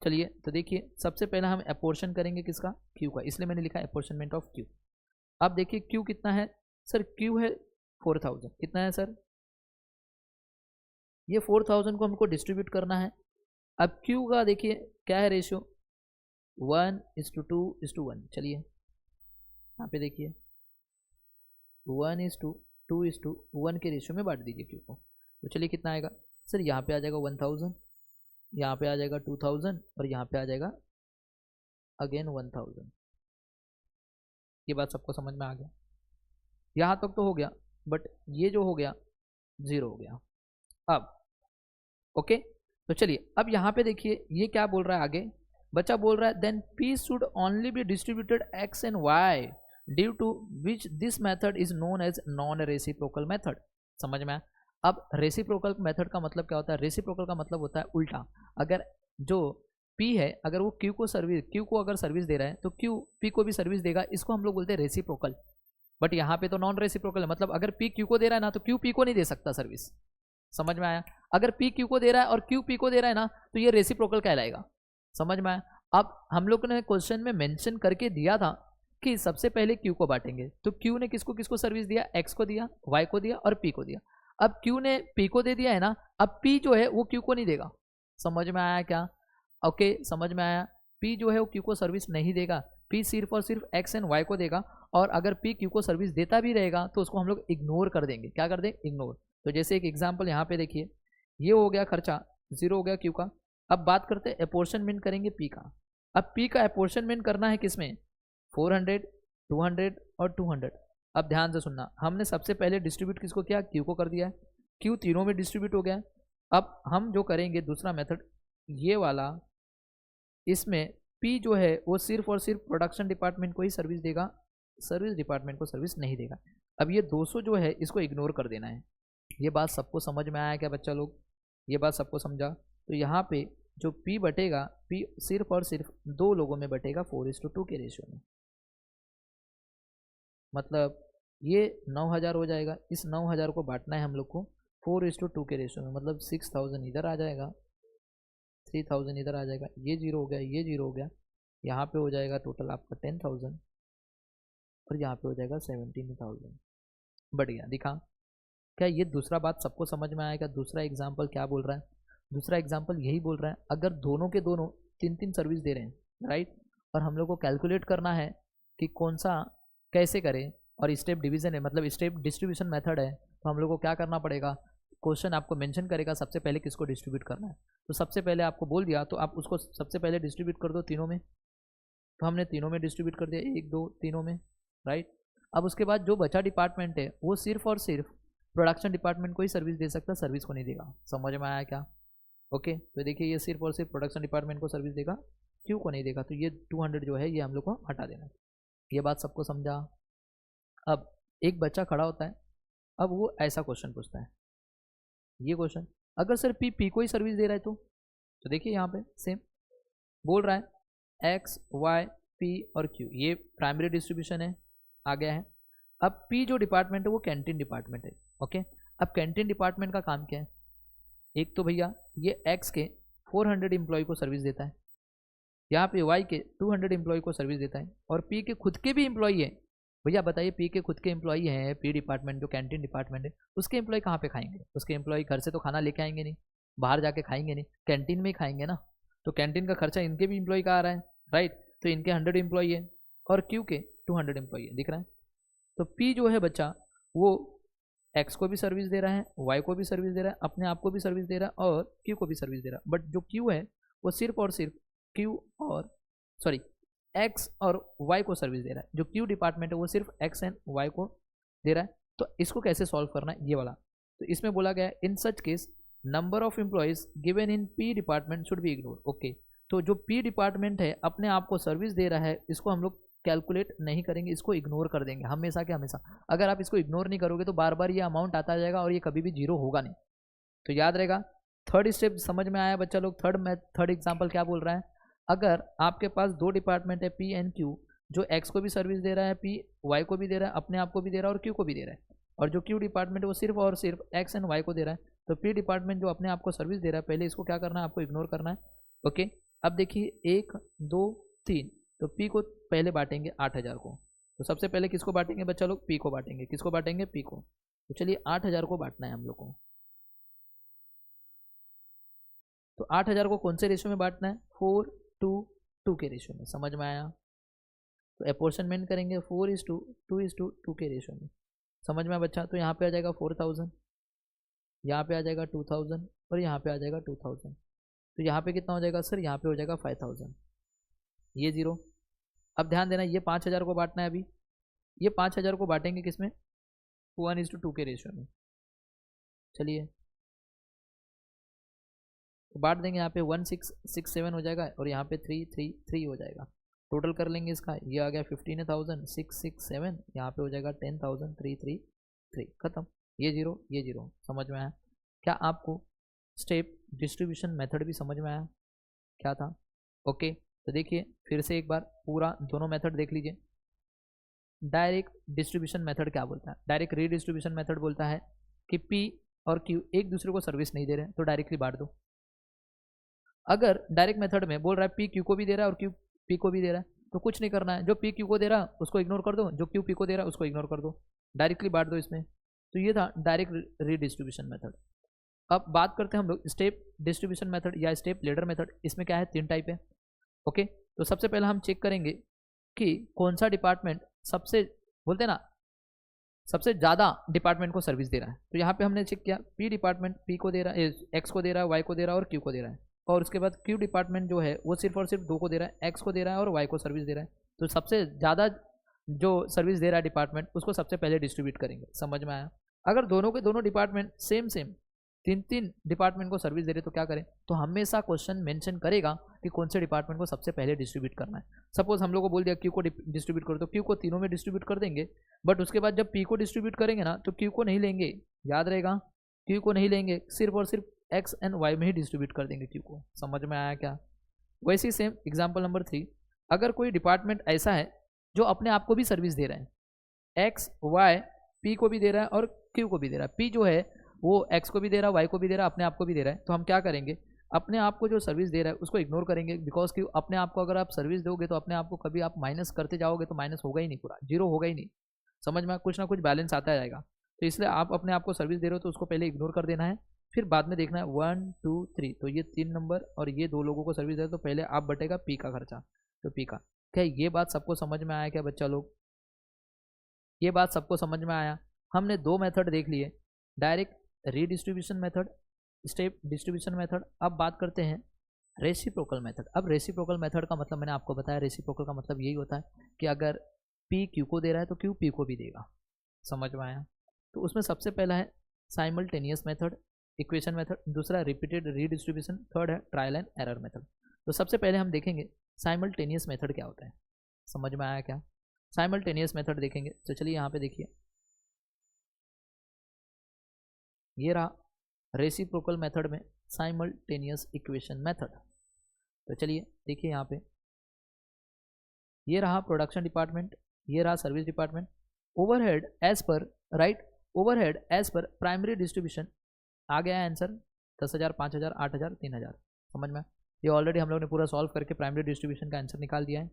चलिए तो देखिए सबसे पहला हम अपोर्शन करेंगे किसका, क्यू का, इसलिए मैंने लिखा अपोर्शनमेंट ऑफ क्यू। अब देखिए क्यू कितना है सर, क्यू है 4000, कितना है सर, ये 4000 को हमको डिस्ट्रीब्यूट करना है। अब क्यू का देखिए क्या है रेशियो, 1:2:1। चलिए यहाँ पे देखिए 1:2:1 के रेशियो में बांट दीजिए क्यू को। तो चलिए कितना आएगा सर, यहाँ पे आ जाएगा 1000, यहाँ पे आ जाएगा 2000 और यहाँ पे आ जाएगा अगेन 1000। ये बात सबको समझ में आ गया? यहाँ तक तो हो गया, बट ये जो हो गया 0 हो गया। अब ओके, तो चलिए अब यहाँ पे देखिए ये क्या बोल रहा है आगे। बच्चा बोल रहा है then P should only be distributed X and Y due to which this method is known as non reciprocal method. समझ में आया? अब रेसिप्रोकल मेथड का मतलब क्या होता है? रेसिप्रोकल का मतलब होता है उल्टा। अगर जो P है अगर वो Q को अगर सर्विस दे रहा है तो Q P को भी सर्विस देगा, इसको हम लोग बोलते हैं रेसिप्रोकल। बट यहाँ पे तो नॉन रेसिप्रोकल है, मतलब अगर P Q को दे रहा है ना तो Q P को नहीं दे सकता सर्विस। समझ में आया? अगर P Q को दे रहा है और Q P को दे रहा है ना तो ये रेसिप्रोकल कहलाएगा। समझ में आया? अब हम लोग ने क्वेश्चन में मेंशन करके दिया था कि सबसे पहले Q को बांटेंगे, तो Q ने किसको किसको सर्विस दिया? X को दिया, Y को दिया और P को दिया। अब Q ने P को दे दिया है ना, अब P जो है वो Q को नहीं देगा। समझ में आया क्या? ओके, समझ में आया? P जो है वो Q को सर्विस नहीं देगा, P सिर्फ और सिर्फ X एंड Y को देगा। और अगर P Q को सर्विस देता भी रहेगा तो उसको हम लोग इग्नोर कर देंगे। क्या कर देंगे? इग्नोर। तो जैसे एक एग्जाम्पल यहाँ पे देखिए, ये हो गया खर्चा, 0 हो गया Q का। अब बात करते हैं अपोर्शनमेंट करेंगे P का। अब P का अपोर्शनमेंट करना है किसमें? 400, 200 और 200। अब ध्यान से सुनना, हमने सबसे पहले डिस्ट्रीब्यूट किसको किया? Q को कर दिया है। Q तीनों में डिस्ट्रीब्यूट हो गया है। अब हम जो करेंगे दूसरा मेथड ये वाला, इसमें P जो है वो सिर्फ और सिर्फ प्रोडक्शन डिपार्टमेंट को ही सर्विस देगा, सर्विस डिपार्टमेंट को सर्विस नहीं देगा। अब ये 200 जो है इसको इग्नोर कर देना है। ये बात सबको समझ में आया क्या बच्चा लोग? ये बात सबको समझा? तो यहाँ पे जो P बटेगा, P सिर्फ और सिर्फ 2 लोगों में बटेगा 4:2 के रेशियो में। मतलब ये 9000 हो जाएगा, इस 9000 को बांटना है हम लोग को 4:2 के रेशियो में। मतलब 6000 इधर आ जाएगा, 3000 इधर आ जाएगा, ये 0 हो गया, ये 0 हो गया। यहाँ पे हो जाएगा टोटल आपका 10,000 और यहाँ पे हो जाएगा 17,000। बढ़िया, दिखा क्या? ये दूसरा बात सबको समझ में आएगा? दूसरा एग्जाम्पल क्या बोल रहा है? दूसरा एग्जाम्पल यही बोल रहा है, अगर दोनों के दोनों 3-3 सर्विस दे रहे हैं, राइट, और हम लोग को कैलकुलेट करना है कि कौन सा कैसे करें, और स्टेप डिवीजन है मतलब स्टेप डिस्ट्रीब्यूशन मेथड है, तो हम लोग को क्या करना पड़ेगा? क्वेश्चन आपको मेंशन करेगा सबसे पहले किसको डिस्ट्रीब्यूट करना है। तो सबसे पहले आपको बोल दिया तो आप उसको सबसे पहले डिस्ट्रीब्यूट कर दो तीनों में। तो हमने तीनों में डिस्ट्रीब्यूट कर दिया, 1 2 तीनों में, राइट। अब उसके बाद जो बचा डिपार्टमेंट है वो सिर्फ और सिर्फ प्रोडक्शन डिपार्टमेंट को ही सर्विस दे सकता है, सर्विस को नहीं देगा। समझ में आया क्या? ओके, तो देखिए ये सिर्फ और सिर्फ प्रोडक्शन डिपार्टमेंट को सर्विस देगा, क्यू को नहीं देगा। तो ये 200 जो है ये हम लोग को हटा देना है। ये बात सबको समझा? अब एक बच्चा खड़ा होता है, अब वो ऐसा क्वेश्चन पूछता है, ये क्वेश्चन, अगर सर पी को ही सर्विस दे रहा है तो देखिए यहाँ पे सेम बोल रहा है एक्स वाई पी और क्यू, ये प्राइमरी डिस्ट्रीब्यूशन है, आ गया है। अब पी जो डिपार्टमेंट है वो कैंटीन डिपार्टमेंट है। ओके, अब कैंटीन डिपार्टमेंट का काम क्या है? एक तो भैया ये एक्स के 400 एम्प्लॉय को सर्विस देता है, यहाँ पे वाई के 200 एम्प्लॉय को सर्विस देता है, और पी के खुद के भी एम्प्लॉई है। भैया बताइए, पी के खुद के एम्प्लॉई हैं, पी डिपार्टमेंट जो कैंटीन डिपार्टमेंट है उसके एम्प्लॉय कहाँ पे खाएंगे? उसके एम्प्लॉय घर से तो खाना लेके आएंगे नहीं, बाहर जाके खाएंगे नहीं, कैंटीन में ही खाएंगे ना। तो कैंटीन का खर्चा इनके भी एम्प्लॉय का आ रहा है, राइट। तो इनके 100 एम्प्लॉय है और क्यू के 200 एम्प्लॉय है, दिख रहा है। तो पी जो है बच्चा वो एक्स को भी सर्विस दे रहा है, वाई को भी सर्विस दे रहा है, अपने आप को भी सर्विस दे रहा है और क्यू को भी सर्विस दे रहा है। बट जो क्यू है वो सिर्फ और सिर्फ क्यू और सॉरी एक्स और वाई को सर्विस दे रहा है। जो क्यू डिपार्टमेंट है वो सिर्फ एक्स एंड वाई को दे रहा है। तो इसको कैसे सॉल्व करना है ये वाला? तो इसमें बोला गया है in such case number of employees given in P department should be ignore. Okay, तो जो पी डिपार्टमेंट है अपने आप को सर्विस दे रहा है, इसको हम लोग कैलकुलेट नहीं करेंगे, इसको इग्नोर कर देंगे हमेशा के हमेशा। अगर आप इसको इग्नोर नहीं करोगे तो बार बार ये अमाउंट आता जाएगा और ये कभी भी जीरो होगा नहीं। तो याद रहेगा, थर्ड स्टेप समझ में आया बच्चा लोग? थर्ड एग्जाम्पल क्या बोल रहा है? अगर आपके पास दो डिपार्टमेंट है पी एंड क्यू, जो एक्स को भी सर्विस दे रहा है, पी वाई को भी दे रहा है, अपने आप को भी दे रहा है और क्यू को भी दे रहा है, और जो क्यू डिपार्टमेंट है वो सिर्फ और सिर्फ एक्स एंड वाई को दे रहा है, तो पी डिपार्टमेंट जो अपने आप को सर्विस दे रहा है, पहले इसको क्या करना है? आपको इग्नोर करना है। ओके, अब देखिए 1 2 3, तो पी को पहले बांटेंगे 8000 को। तो सबसे पहले किसको बांटेंगे बच्चा लोग? पी को बांटेंगे। किसको बांटेंगे? पी को। तो चलिए 8000 को बांटना है हम लोग को। तो 8000 को कौन से रेशियो में बांटना है? 4:2 के रेशियो में। समझ में आया? तो अपोर्शनमेंट करेंगे 4:2 के रेशियो में। समझ में आया बच्चा? तो यहाँ पे आ जाएगा 4000, यहाँ पे आ जाएगा 2000 और यहाँ पे आ जाएगा 2000। तो यहाँ पे कितना हो जाएगा सर? यहाँ पे हो जाएगा 5000, ये 0। अब ध्यान देना, ये 5000 को बांटना है अभी, ये 5000 को बांटेंगे किसमें, 1:2 के रेशियो में। चलिए तो बांट देंगे, यहाँ पे 1667 हो जाएगा और यहाँ पे 333 हो जाएगा। टोटल कर लेंगे इसका, ये आ गया 15,667, यहाँ पे हो जाएगा 10,333, खत्म। ये जीरो समझ में आया। क्या आपको स्टेप डिस्ट्रीब्यूशन मेथड भी समझ में आया क्या था? ओके, तो देखिए फिर से एक बार पूरा दोनों मेथड देख लीजिए। डायरेक्ट डिस्ट्रीब्यूशन मेथड क्या बोलता है? डायरेक्ट रीडिस्ट्रीब्यूशन मेथड बोलता है कि P और Q एक दूसरे को सर्विस नहीं दे रहे हैं तो डायरेक्टली बांट दो। अगर डायरेक्ट मेथड में बोल रहा है P Q को भी दे रहा है और Q P को भी दे रहा है तो कुछ नहीं करना है, जो P Q को दे रहा है उसको इग्नोर कर दो, जो Q P को दे रहा है उसको इग्नोर कर दो, डायरेक्टली बांट दो इसमें। तो ये था डायरेक्ट रीडिस्ट्रीब्यूशन मेथड। अब बात करते हैं हम लोग स्टेप डिस्ट्रीब्यूशन मेथड या स्टेप लेडर मेथड। इसमें क्या है, 3 टाइप है। ओके, तो सबसे पहले हम चेक करेंगे कि कौन सा डिपार्टमेंट सबसे, बोलते हैं ना, सबसे ज़्यादा डिपार्टमेंट को सर्विस दे रहा है। तो यहाँ पे हमने चेक किया, P डिपार्टमेंट P को दे रहा है, X को दे रहा है, Y को दे रहा है और Q को दे रहा है। और उसके बाद Q डिपार्टमेंट जो है वो सिर्फ और सिर्फ 2 को दे रहा है, X को दे रहा है और Y को सर्विस दे रहा है। तो सबसे ज़्यादा जो सर्विस दे रहा है डिपार्टमेंट उसको सबसे पहले डिस्ट्रीब्यूट करेंगे। समझ में आया? अगर दोनों के दोनों डिपार्टमेंट सेम 3 डिपार्टमेंट को सर्विस दे रहे तो क्या करें, तो हमेशा क्वेश्चन मेंशन करेगा कि कौन से डिपार्टमेंट को सबसे पहले डिस्ट्रीब्यूट करना है। सपोज हम लोग को बोल दिया Q को डिस्ट्रीब्यूट करो तो Q को तीनों में डिस्ट्रीब्यूट कर देंगे, बट उसके बाद जब P को डिस्ट्रीब्यूट करेंगे ना तो Q को नहीं लेंगे, याद रहेगा, Q को नहीं लेंगे, सिर्फ और सिर्फ X एंड Y में ही डिस्ट्रीब्यूट कर देंगे Q को। समझ में आया क्या? वैसे ही सेम एग्जाम्पल नंबर 3, अगर कोई डिपार्टमेंट ऐसा है जो अपने आप को भी सर्विस दे रहा है, X Y P को भी दे रहा है और Q को भी दे रहा है, P जो है वो X को भी दे रहा है, Y को भी दे रहा है, अपने आप को भी दे रहा है, तो हम क्या करेंगे, अपने आप को जो सर्विस दे रहा है उसको इग्नोर करेंगे। बिकॉज कि अपने आप को अगर आप सर्विस दोगे तो अपने आप को कभी आप माइनस करते जाओगे तो माइनस होगा ही नहीं, पूरा जीरो होगा ही नहीं। समझ में, कुछ ना कुछ बैलेंस आता जाएगा। तो इसलिए आप अपने आप को सर्विस दे रहे हो तो उसको पहले इग्नोर कर देना है, फिर बाद में देखना है 1 2 3, तो ये 3 नंबर और ये 2 लोगों को सर्विस दे रहे तो पहले आप बटेगा P का खर्चा, तो P का। क्या ये बात सबको समझ में आया क्या बच्चा लोग? ये बात सबको समझ में आया? हमने 2 मेथड देख लिए, direct redistribution method, step distribution method. अब बात करते हैं रेसिप्रोकल मेथड। अब रेसिप्रोकल मेथड का मतलब मैंने आपको बताया, रेसिप्रोकल का मतलब यही होता है कि अगर P Q को दे रहा है तो Q P को भी देगा। समझ में आया? तो उसमें सबसे पहला है साइमल्टेनियस मेथड, इक्वेशन मेथड, दूसरा रिपीटेड रीडिस्ट्रीब्यूशन, थर्ड है ट्रायल एंड एरर मेथड। तो सबसे पहले हम देखेंगे साइमल्टेनियस मेथड क्या होता है। समझ में आया क्या? साइमल्टेनियस मेथड देखेंगे तो चलिए यहाँ पे देखिए, ये रहा रेसिप्रोकल मेथड में साइमल्टेनियस इक्वेशन मेथड। तो चलिए देखिए यहाँ पे, ये रहा प्रोडक्शन डिपार्टमेंट, ये रहा सर्विस डिपार्टमेंट। ओवरहेड एज पर, राइट, ओवरहेड एज पर प्राइमरी डिस्ट्रीब्यूशन आ गया है आंसर 10,000, 5,000, 8,000, 3,000। समझ में? ये ऑलरेडी हम लोग ने पूरा सॉल्व करके प्राइमरी डिस्ट्रीब्यूशन का आंसर निकाल दिया है।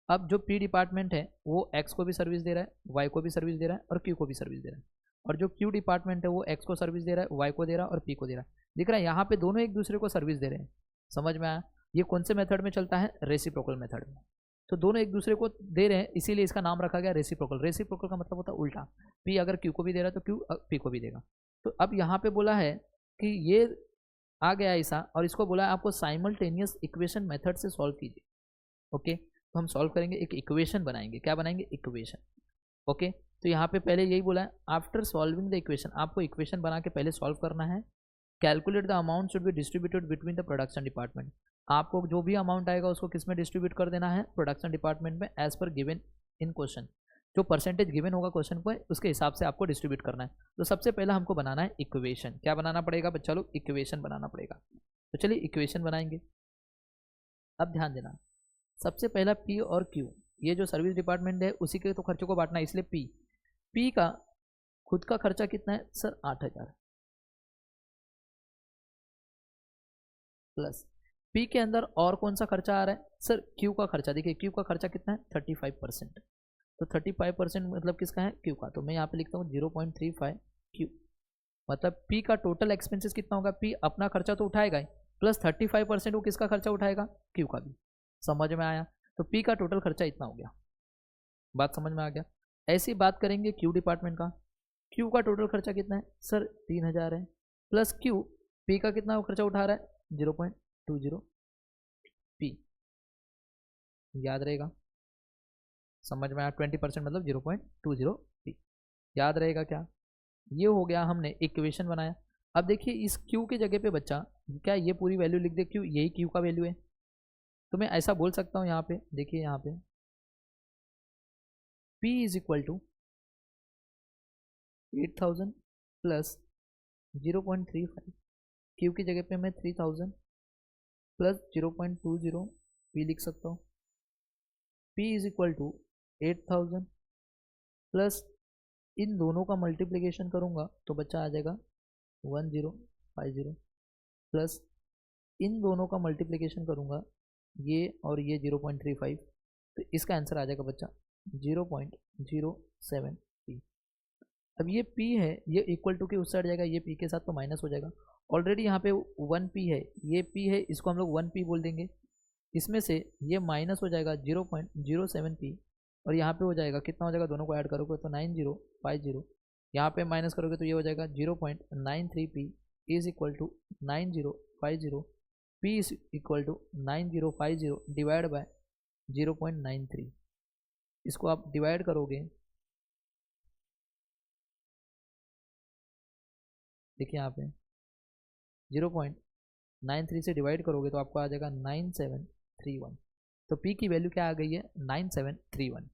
अब जो P डिपार्टमेंट है वो X को भी सर्विस दे रहा है, Y को भी सर्विस दे रहा है और Q को भी सर्विस दे रहा है, और जो Q डिपार्टमेंट है वो X को सर्विस दे रहा है, Y को दे रहा है और P को दे रहा है। दिख रहा है यहाँ पे दोनों एक दूसरे को सर्विस दे रहे हैं। समझ में आया? ये कौन से मेथड में चलता है? रेसिप्रोकल मेथड में। तो दोनों एक दूसरे को दे रहे हैं, इसीलिए इसका नाम रखा गया रेसिप्रोकल। रेसिप्रोकल का मतलब होता है उल्टा, P अगर Q को भी दे रहा है तो Q P को भी देगा। तो अब यहाँ पे बोला है कि ये आ गया ऐसा, और इसको बोला है आपको साइमल्टेनियस इक्वेशन मेथड से सॉल्व कीजिए। ओके, तो हम सॉल्व करेंगे, एक इक्वेशन बनाएंगे। क्या बनाएंगे? इक्वेशन। ओके, तो यहाँ पे पहले यही बोला है, आफ्टर सॉल्विंग द इक्वेशन, आपको इक्वेशन बना के पहले सॉल्व करना है। Calculate the amount should be distributed between the production department, आपको जो भी अमाउंट आएगा उसको किस में डिस्ट्रीब्यूट कर देना है? प्रोडक्शन डिपार्टमेंट में, as per given in question. जो परसेंटेज गिवन होगा क्वेश्चन पर उसके हिसाब से आपको डिस्ट्रीब्यूट करना है। तो सबसे पहला हमको बनाना है इक्वेशन। क्या बनाना पड़ेगा बच्चा लोग? इक्वेशन बनाना पड़ेगा। तो चलिए इक्वेशन बनाएंगे। अब ध्यान देना, सबसे पहला P और Q, ये जो सर्विस डिपार्टमेंट है उसी के तो खर्चों को बांटना है, इसलिए P का खुद का खर्चा कितना है सर? 8,000 प्लस P के अंदर और कौन सा खर्चा आ रहा है सर? Q का खर्चा। देखिए Q का खर्चा कितना है? 35%। तो 35% मतलब किसका है? Q का। तो मैं यहाँ पे लिखता हूँ 0.35 Q, मतलब P का टोटल एक्सपेंसेस कितना होगा? P अपना खर्चा तो उठाएगा ही, प्लस 35% वो किसका खर्चा उठाएगा? Q का भी। समझ में आया? तो P का टोटल खर्चा इतना हो गया। बात समझ में आ गया? ऐसी बात करेंगे Q डिपार्टमेंट का। Q का टोटल खर्चा कितना है सर? 3,000 है, प्लस Q P का कितना खर्चा उठा रहा है? 0.20 P, याद रहेगा। समझ में आया? 20% मतलब 0.20 पी। याद रहेगा क्या? ये हो गया, हमने इक्वेशन बनाया। अब देखिए इस Q की जगह पे बच्चा क्या ये पूरी वैल्यू लिख दे, Q यही Q का वैल्यू है, तो मैं ऐसा बोल सकता हूँ यहाँ पे, देखिए यहाँ पे P is equal to 8000 plus 0.35, Q की जगह पे मैं 3000 प्लस 0.20 P लिख सकता हूँ। P is equal to 8000 plus इन दोनों का मल्टीप्लिकेशन करूँगा तो बच्चा आ जाएगा 1050 प्लस इन दोनों का मल्टीप्लिकेशन करूँगा ये और ये 0.35, तो इसका आंसर आ जाएगा बच्चा 0.07 पी। अब ये P है, ये इक्वल टू के उस साइड जाएगा, ये P के साथ तो माइनस हो जाएगा। ऑलरेडी यहाँ पे 1 P है, ये P है, इसको हम लोग 1 P बोल देंगे। इसमें से ये माइनस हो जाएगा 0.07 P और यहाँ पे हो जाएगा कितना हो जाएगा, दोनों को ऐड करोगे तो 9050, यहाँ पे माइनस करोगे तो ये हो जाएगा 0.93 P is equal to 9050, P is equal to 9050 divide by 0.93। इसको आप डिवाइड करोगे, देखिए यहाँ पे 0.93 से डिवाइड करोगे तो आपको आ जाएगा 9731। तो P की वैल्यू क्या आ गई है, 9731।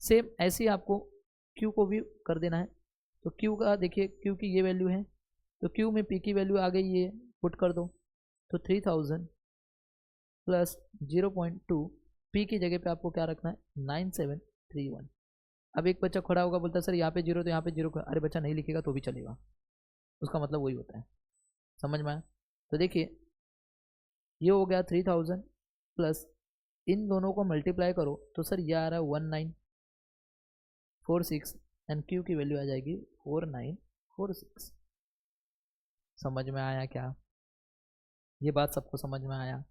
सेम ऐसे ही आपको Q को भी कर देना है। तो Q का देखिए, Q की ये वैल्यू है, तो Q में P की वैल्यू आ गई, ये पुट कर दो तो 3000 प्लस 0.2, P की जगह पे आपको क्या रखना है 9731। अब एक बच्चा खड़ा होगा, बोलता है सर यहाँ पे 0 तो यहाँ पे 0, अरे बच्चा नहीं लिखेगा तो भी चलेगा, उसका मतलब वही होता है। समझ में आया? तो देखिए ये हो गया 3000 प्लस इन दोनों को मल्टीप्लाई करो तो सर ये आ रहा है 1946 एंड Q की वैल्यू आ जाएगी 4946। समझ में आया क्या? ये बात सबको समझ में आया?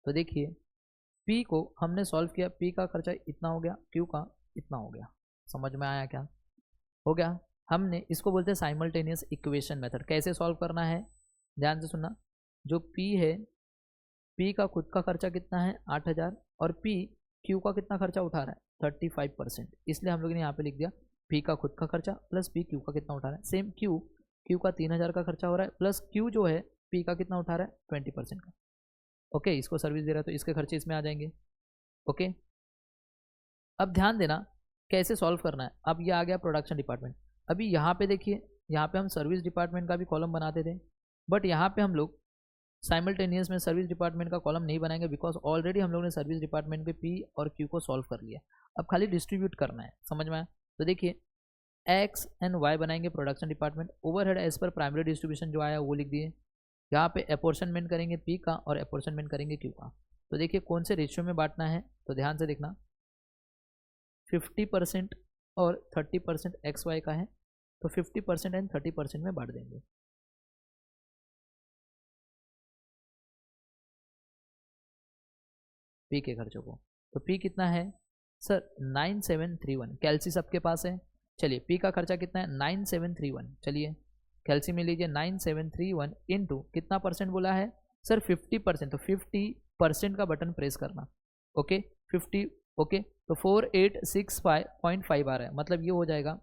तो देखिए P को हमने सॉल्व किया, P का खर्चा इतना हो गया, Q का इतना हो गया। समझ में आया क्या? हो गया। हमने इसको बोलते हैं साइमल्टेनियस इक्वेशन मेथड। कैसे सॉल्व करना है ध्यान से सुनना। जो P है, P का खुद का खर्चा कितना है 8000 और P Q का कितना खर्चा उठा रहा है 35%, इसलिए हम लोगों ने यहाँ पे लिख दिया P का खुद का खर्चा प्लस P Q का कितना उठा रहा है। सेम Q का 3000 का खर्चा हो रहा है प्लस Q जो है P का कितना उठा रहा है 20% का। ओके, इसको सर्विस दे रहा है तो इसके खर्चे इसमें आ जाएंगे। ओके, अब ध्यान देना कैसे सॉल्व करना है। अब ये आ गया प्रोडक्शन डिपार्टमेंट। अभी यहाँ पे देखिए, यहाँ पे हम सर्विस डिपार्टमेंट का भी कॉलम बनाते थे, बट यहाँ पे हम लोग साइमल्टेनियस में सर्विस डिपार्टमेंट का कॉलम नहीं बनाएंगे, बिकॉज ऑलरेडी हम लोग ने सर्विस डिपार्टमेंट पे P और Q को सॉल्व कर लिया। अब खाली डिस्ट्रीब्यूट करना है। समझ में आया? तो देखिए X एंड Y बनाएंगे प्रोडक्शन डिपार्टमेंट, ओवरहेड एज पर प्राइमरी डिस्ट्रीब्यूशन जो आया वो लिख दिए। यहाँ पे अपॉर्शनमेंट करेंगे P का और अपॉर्शनमेंट करेंगे Q का। तो देखिए कौन से रेशियो में बांटना है, तो ध्यान से देखना 50% और 30% XY का है, तो 50% एंड 30% में बांट देंगे। P के खर्चों को, तो P कितना है सर 9731। कैल्सी सबके पास है, चलिए P का खर्चा कितना है 9731। चलिए कैल्सी में लीजिए 9731 इंटू कितना परसेंट बोला है सर 50%, तो 50% का बटन प्रेस करना। ओके 50, ओके तो 4865.5 आ रहा है, मतलब ये हो जाएगा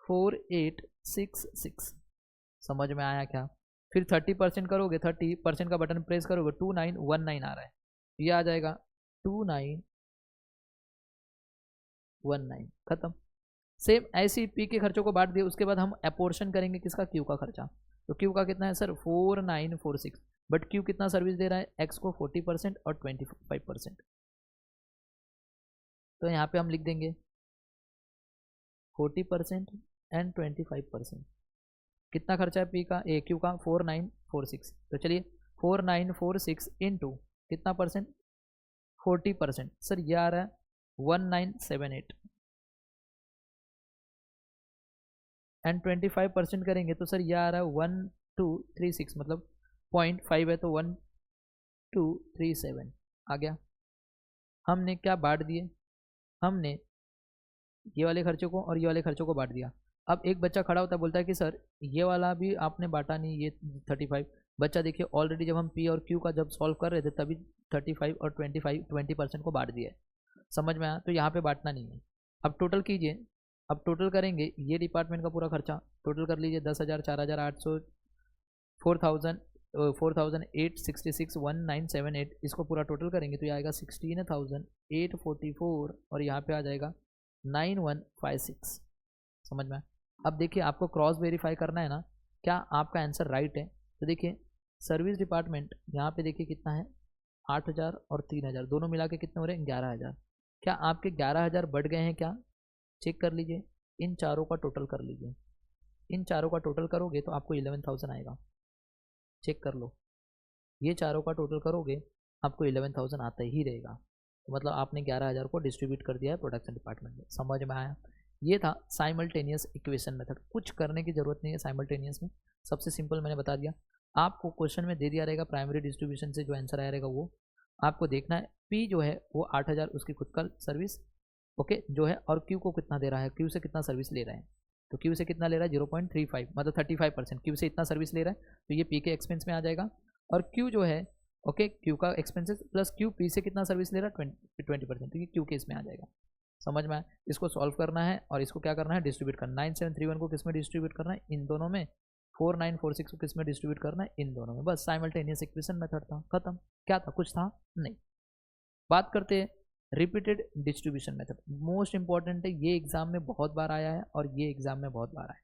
4866। समझ में आया क्या? फिर 30% करोगे, 30% का बटन प्रेस करोगे 2919 आ रहा है, ये आ जाएगा 2919। खत्म। सेम ऐसी P के खर्चों को बांट दिए, उसके बाद हम अपोर्शन करेंगे किसका Q का खर्चा। तो Q का कितना है सर 4946, बट Q कितना सर्विस दे रहा है X को 40% और 25%, तो यहाँ पे हम लिख देंगे 40% एंड 25%। कितना खर्चा है P का Q का 4946, तो चलिए 4946 इंटू कितना परसेंट 40%, सर ये आ रहा है 1978 एंड 25% करेंगे तो सर ये आ रहा है 1236, मतलब 0.5 है तो 1237 आ गया। हमने क्या बांट दिए, हमने ये वाले खर्चों को और ये वाले खर्चों को बांट दिया। अब एक बच्चा खड़ा होता है, बोलता है कि सर ये वाला भी आपने बांटा नहीं, ये 35। बच्चा देखिए ऑलरेडी जब हम P और Q का जब सॉल्व कर रहे थे तभी 35 और 20% को बांट दिया है। समझ में आया? तो यहाँ पे बांटना नहीं है। अब टोटल कीजिए, अब टोटल करेंगे ये डिपार्टमेंट का पूरा खर्चा टोटल कर लीजिए, 10,000, 4,800, 4,000, 4,866,1978, इसको पूरा टोटल करेंगे तो ये आएगा 16,844 और यहाँ पे आ जाएगा 9156। समझ में? अब देखिए आपको क्रॉस वेरीफाई करना है ना, क्या आपका आंसर राइट है? तो देखिए सर्विस डिपार्टमेंट यहाँ पे देखिए कितना है, 8,000 और 3,000 दोनों मिला के कितने हो रहे हैं, 11,000। क्या आपके 11,000 बढ़ गए हैं क्या? चेक कर लीजिए, इन चारों का टोटल कर लीजिए, इन चारों का टोटल करोगे तो आपको 11,000 आएगा। चेक कर लो, ये चारों का टोटल करोगे आपको 11,000 आता ही रहेगा। तो मतलब आपने 11,000 को डिस्ट्रीब्यूट कर दिया है प्रोडक्शन डिपार्टमेंट में। समझ में आया? ये था साइमल्टेनियस इक्वेशन मेथड। कुछ करने की जरूरत नहीं है साइमल्टेनियस में, सबसे सिंपल मैंने बता दिया। आपको क्वेश्चन में दे दिया रहेगा प्राइमरी डिस्ट्रीब्यूशन से जो आंसर आया रहेगा वो आपको देखना है। पी जो है वो 8,000 उसकी खुद का सर्विस ओके जो है, और क्यू को कितना दे रहा है, क्यू से कितना सर्विस ले रहे हैं, तो क्यू से कितना ले रहा है 0.35 मतलब 35%, क्यू से इतना सर्विस ले रहा है तो ये पी के एक्सपेंस में आ जाएगा। और क्यू जो है ओके क्यू का एक्सपेंसेस प्लस क्यू पी से कितना सर्विस ले रहा है 20%, तो ये क्यू के इसमें आ जाएगा। समझ में आया? इसको सॉल्व करना है और इसको क्या करना है, डिस्ट्रीब्यूट करना। 9731 को किस में डिस्ट्रीब्यूट करना है, इन दोनों में। 4946 को किस में डिस्ट्रीब्यूट करना है, इन दोनों में। बस साइमल्टेनियस इक्वेशन मेथड था, खत्म। क्या था, कुछ था नहीं। बात करते हैं repeated distribution method. Most important है, ये एग्जाम में बहुत बार आया है और ये एग्जाम में बहुत बार आया है।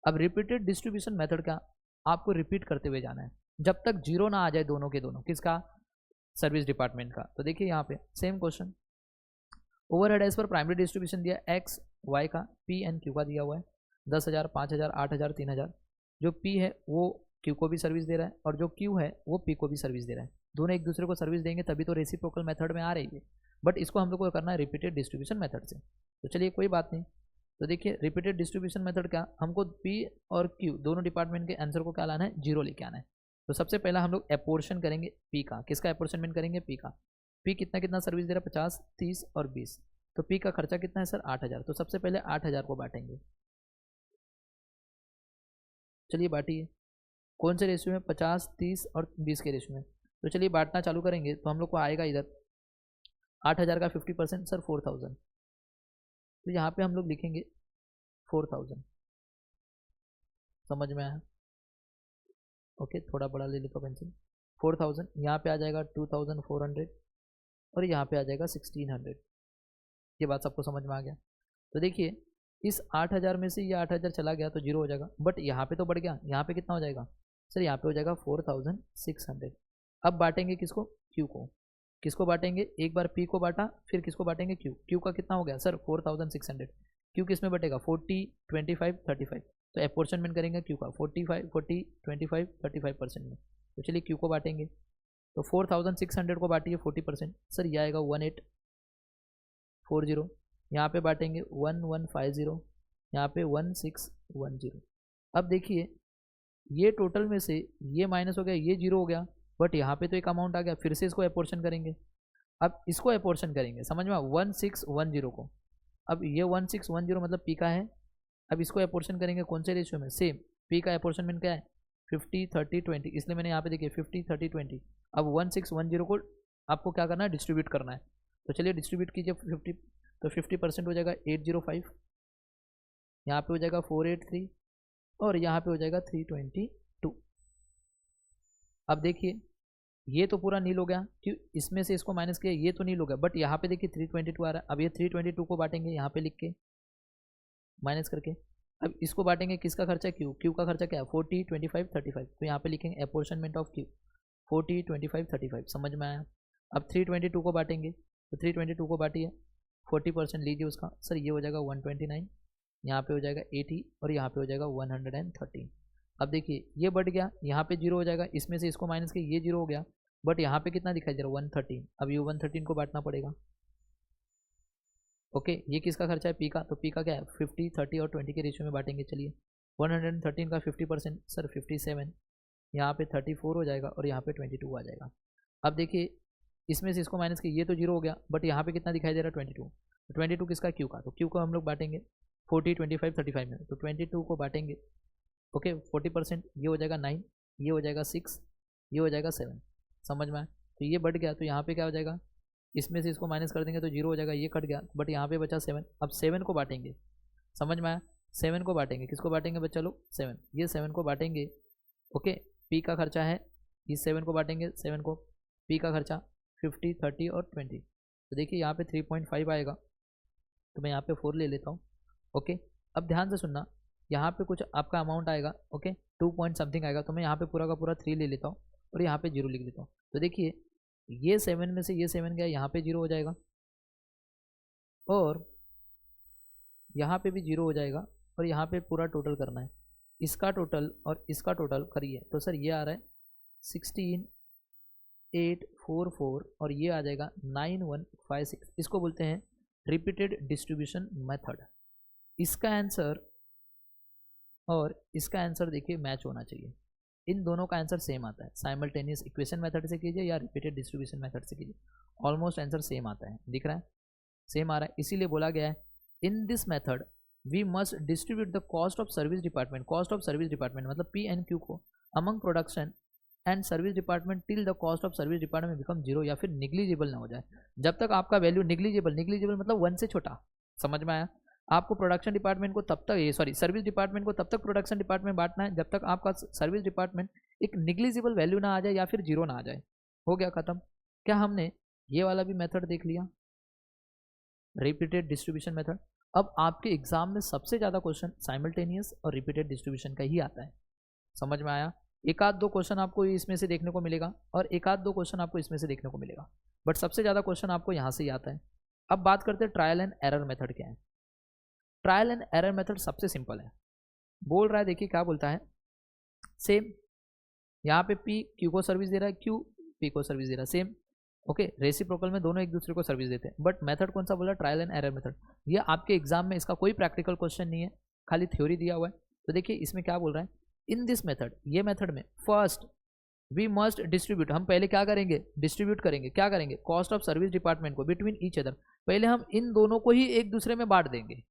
अब रिपीटेड डिस्ट्रीब्यूशन मेथड का आपको रिपीट करते हुए जाना है जब तक जीरो ना आ जाए दोनों के दोनों, किसका, सर्विस डिपार्टमेंट का। तो देखिए यहाँ पे सेम क्वेश्चन, ओवरहेड एज पर प्राइमरी डिस्ट्रीब्यूशन दिया एक्स वाई का, पी एंड क्यू का दिया हुआ है 10,000, 5,000, 8,000, 3,000। जो पी है वो क्यू को भी सर्विस दे रहा है और जो क्यू है वो पी को भी सर्विस दे रहा है। दोनों एक दूसरे को सर्विस देंगे तभी तो रेसिप्रोकल मेथड में आ रही है, बट इसको हम लोग को करना है रिपीटेड डिस्ट्रीब्यूशन मेथड से। तो चलिए कोई बात नहीं। तो देखिए रिपीटेड डिस्ट्रीब्यूशन मेथड क्या, हमको पी और क्यू दोनों डिपार्टमेंट के आंसर को क्या लाना है, जीरो लेके आना है। तो सबसे पहला हम लोग एपोर्शन करेंगे पी का, किसका एपोर्शनमेंट करेंगे, पी का। पी कितना कितना सर्विस दे रहा है, 50, 30 और 20। तो पी का खर्चा कितना है सर, 8,000। तो सबसे पहले 8,000 को बांटेंगे। चलिए बांटिए, कौन से रेशियो में, 50, 30 और 20 के रेशियो में। तो चलिए बांटना चालू करेंगे तो हम लोग को आएगा इधर 8,000 का 50% सर 4,000। तो यहाँ पे हम लोग लिखेंगे 4,000। समझ में आया? ओके थोड़ा बड़ा ले लेता पेंसिल। 4,000 यहाँ पे आ जाएगा 2,400 और यहाँ पे आ जाएगा 1,600। ये बात सबको समझ में आ गया? तो देखिए इस 8,000 में से ये 8,000 चला गया तो जीरो हो जाएगा, बट यहाँ पे तो बढ़ गया, यहाँ पे कितना हो जाएगा सर, यहाँ पे हो जाएगा 4,600। अब बांटेंगे किसको, क्यू को। किसको बांटेंगे, एक बार पी को बांटा फिर किसको बांटेंगे, क्यू। क्यू का कितना हो गया सर 4,600। क्यू किस में बटेगा, 40, 25, 35। तो एपोर्शनमेंट करेंगे क्यू का 45, 40, 25, 35% में। तो चलिए क्यू को बांटेंगे, तो 4,600 को बांटिए 40%, सर ये आएगा 1840। यहाँ पे बांटेंगे 1150, यहाँ पे 1610। अब देखिए ये टोटल में से ये माइनस हो गया, ये जीरो हो गया, बट यहाँ पे तो एक अमाउंट आ गया, फिर से इसको एपोर्शन करेंगे। अब इसको एपोर्शन करेंगे, समझ में, 1610 को। अब ये 1610 मतलब पी का है। अब इसको एपोर्शन करेंगे कौन से रेशियो में, सेम पी का एपोर्शनमेंट क्या है 50, 30, 20, इसलिए मैंने यहाँ पे देखिए 50, 30, 20। अब 1610 को आपको क्या करना है, डिस्ट्रीब्यूट करना है। तो चलिए डिस्ट्रीब्यूट कीजिए 50, तो 50% हो जाएगा 805, यहाँ पे हो जाएगा 483 और यहाँ पे हो जाएगा 322। अब देखिए ये तो पूरा नील हो गया, क्यों, इसमें से इसको माइनस किया, ये तो नील हो गया, बट यहाँ पे देखिए 322 आ रहा है। अब ये 322 को बांटेंगे यहाँ पे लिख के माइनस करके। अब इसको बांटेंगे, किसका खर्चा, क्यू। क्यू का खर्चा क्या है 40, 25, 35। तो यहाँ पे लिखेंगे एपोर्शनमेंट ऑफ क्यू 40, 25, 35। समझ में आया? अब 322 को बांटेंगे, तो 322 को बांटिए, 40% लीजिए उसका, सर ये हो जाएगा 129, यहाँ पे हो जाएगा 80 और यहाँ पे हो जाएगा 113। अब देखिए ये बढ़ गया, यहाँ पे जीरो हो जाएगा, इसमें से इसको माइनस किया, ये जीरो हो गया, बट यहाँ पे कितना दिखाई दे रहा है 113। अब ये 113 को बांटना पड़ेगा। ओके ये किसका खर्चा है, पी का। तो पी का क्या है 50, 30 और 20 के रेशियो में बांटेंगे। चलिए 113 का 50% सर 57, यहाँ पे 34 हो जाएगा और यहाँ पे 22 आ जाएगा। अब देखिए इसमें से इसको माइनस किया, ये तो जीरो हो गया, बट यहाँ पे कितना दिखाई दे रहा है 22। तो 22 किसका, क्यू का। तो क्यू को हम लोग बांटेंगे 40, 25, 35 में। तो 22 को बांटेंगे ओके 40%, ये हो जाएगा 9, ये हो जाएगा 6, ये हो जाएगा 7। समझ में आया? तो ये बढ़ गया, तो यहाँ पे क्या हो जाएगा इसमें से इसको माइनस कर देंगे तो 0 हो जाएगा, ये कट गया, बट यहाँ पे बचा 7। अब 7 को बांटेंगे, समझ में आया? 7 को बांटेंगे, किसको बांटेंगे बच्चा लोग? 7। ये 7 को बांटेंगे, ओके। पी का खर्चा है, इस 7 को बांटेंगे, 7 को। पी का खर्चा 50, 30 और 20, तो देखिए यहाँ पे 3.5 आएगा, तो मैं यहाँ पे 4 ले लेता हूँ, ओके। अब ध्यान से सुनना, यहाँ पे कुछ आपका अमाउंट आएगा, ओके, 2 पॉइंट समथिंग आएगा, तो मैं यहाँ पे पूरा का पूरा 3 ले लेता हूँ और यहाँ पे 0 लिख देता हूँ। तो देखिए ये 7 में से ये 7 गया, यहाँ पे 0 हो जाएगा और यहाँ पे भी 0 हो जाएगा, और यहाँ पे पूरा टोटल करना है, इसका टोटल और इसका टोटल करिए तो सर ये आ रहा है 16,844 और ये आ जाएगा 9156। इसको बोलते हैं रिपीटेड डिस्ट्रीब्यूशन मेथड। इसका आंसर और इसका आंसर देखिए मैच होना चाहिए, इन दोनों का आंसर सेम आता है। साइमल्टेनियस इक्वेशन मेथड से कीजिए या रिपीटेड डिस्ट्रीब्यूशन मेथड से कीजिए, ऑलमोस्ट आंसर सेम आता है, दिख रहा है, सेम आ रहा है। इसीलिए बोला गया है in this method we must distribute the cost of service department, cost of service department मतलब पी एंड क्यू को among production and service department till the cost of service department become 0 या फिर निग्लिजिबल ना हो जाए। जब तक आपका वैल्यू निग्लिजिबल मतलब 1 से छोटा, समझ में आया? आपको प्रोडक्शन डिपार्टमेंट को तब तक सर्विस डिपार्टमेंट को तब तक प्रोडक्शन डिपार्टमेंट बांटना है जब तक आपका सर्विस डिपार्टमेंट एक निग्लिजिबल वैल्यू ना आ जाए या फिर 0 ना आ जाए। हो गया खत्म। क्या हमने ये वाला भी मेथड देख लिया, रिपीटेड डिस्ट्रीब्यूशन मेथड। अब आपके एग्जाम में सबसे ज़्यादा क्वेश्चन साइमल्टेनियस और रिपीटेड डिस्ट्रीब्यूशन का ही आता है, समझ में आया? एक आध दो क्वेश्चन आपको इसमें से देखने को मिलेगा और एक आध दो क्वेश्चन आपको इसमें से देखने को मिलेगा, बट सबसे ज़्यादा क्वेश्चन आपको यहाँ से ही आता है। अब बात करते हैं ट्रायल एंड एरर मेथड क्या है। ट्रायल एंड एरर मेथड सबसे सिंपल है, बोल रहा है, देखिए क्या बोलता है, सेम यहाँ पे पी क्यू को सर्विस दे रहा है, क्यू पी को सर्विस दे रहा है, सेम, ओके। रेसिप्रोकल में दोनों एक दूसरे को सर्विस देते हैं, बट मेथड कौन सा बोला? Trial and error method. ये आपके एग्जाम में इसका कोई प्रैक्टिकल क्वेश्चन नहीं है, खाली थ्योरी दिया हुआ है। तो देखिए इसमें क्या बोल रहा है, इन दिस मेथड, ये मेथड में फर्स्ट वी मस्ट डिस्ट्रीब्यूट, हम पहले क्या करेंगे? डिस्ट्रीब्यूट करेंगे, क्या करेंगे? कॉस्ट ऑफ सर्विस डिपार्टमेंट को बिटवीन ईच अदर, पहले हम इन दोनों को ही एक दूसरे में बांट देंगे,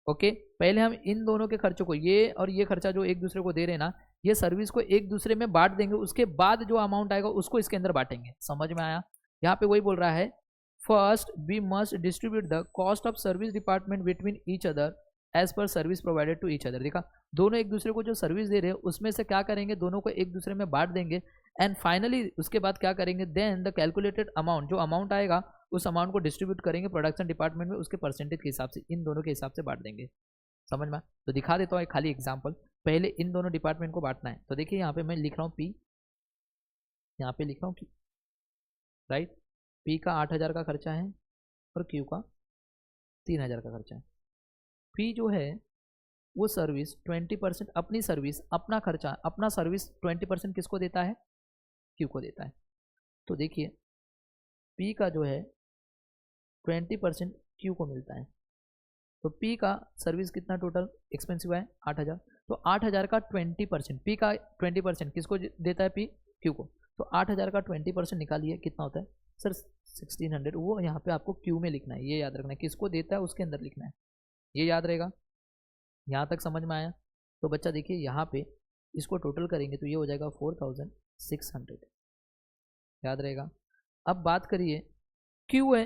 ओके। पहले हम इन दोनों के खर्चों को, ये और ये खर्चा जो एक दूसरे को दे रहे हैं ना, ये सर्विस को एक दूसरे में बांट देंगे, उसके बाद जो अमाउंट आएगा उसको इसके अंदर बांटेंगे, समझ में आया? यहाँ पे वही बोल रहा है, first we must distribute the cost of service department between each other as per service provided to each other. देखा, दोनों एक दूसरे को जो सर्विस दे रहे हैं उसमें से क्या करेंगे, दोनों को एक दूसरे में बांट देंगे, एंड फाइनली उसके बाद क्या करेंगे, देन द कैलकुलेटेड अमाउंट, जो अमाउंट आएगा उस अमाउंट को डिस्ट्रीब्यूट करेंगे प्रोडक्शन डिपार्टमेंट में, उसके परसेंटेज के हिसाब से, इन दोनों के हिसाब से बांट देंगे, समझ में? तो दिखा देता हूँ एक खाली एग्जाम्पल, पहले इन दोनों डिपार्टमेंट को बांटना है। तो देखिए यहाँ पे मैं लिख रहा हूँ पी, यहाँ पे लिख रहा हूँ क्यू, राइट। पी का 8,000 का खर्चा है और क्यू का 3,000 का खर्चा है। पी जो है वो सर्विस 20%, अपनी सर्विस, अपना खर्चा, अपना सर्विस 20% किसको देता है? क्यू को देता है। तो देखिए पी का जो है 20% क्यू को मिलता है, तो पी का सर्विस कितना टोटल एक्सपेंसिव है? 8,000। तो 8,000 का 20%, पी का 20% किसको देता है? पी क्यू को। तो 8,000 का 20% निकालिए, कितना होता है सर? 1600। वो यहाँ पे आपको क्यू में लिखना है, ये याद रखना है, किसको देता है उसके अंदर लिखना है, ये याद रहेगा। यहाँ तक समझ में आया? तो बच्चा देखिए यहाँ पे इसको टोटल करेंगे तो ये हो जाएगा 4,600, याद रहेगा। अब बात करिए क्यू है,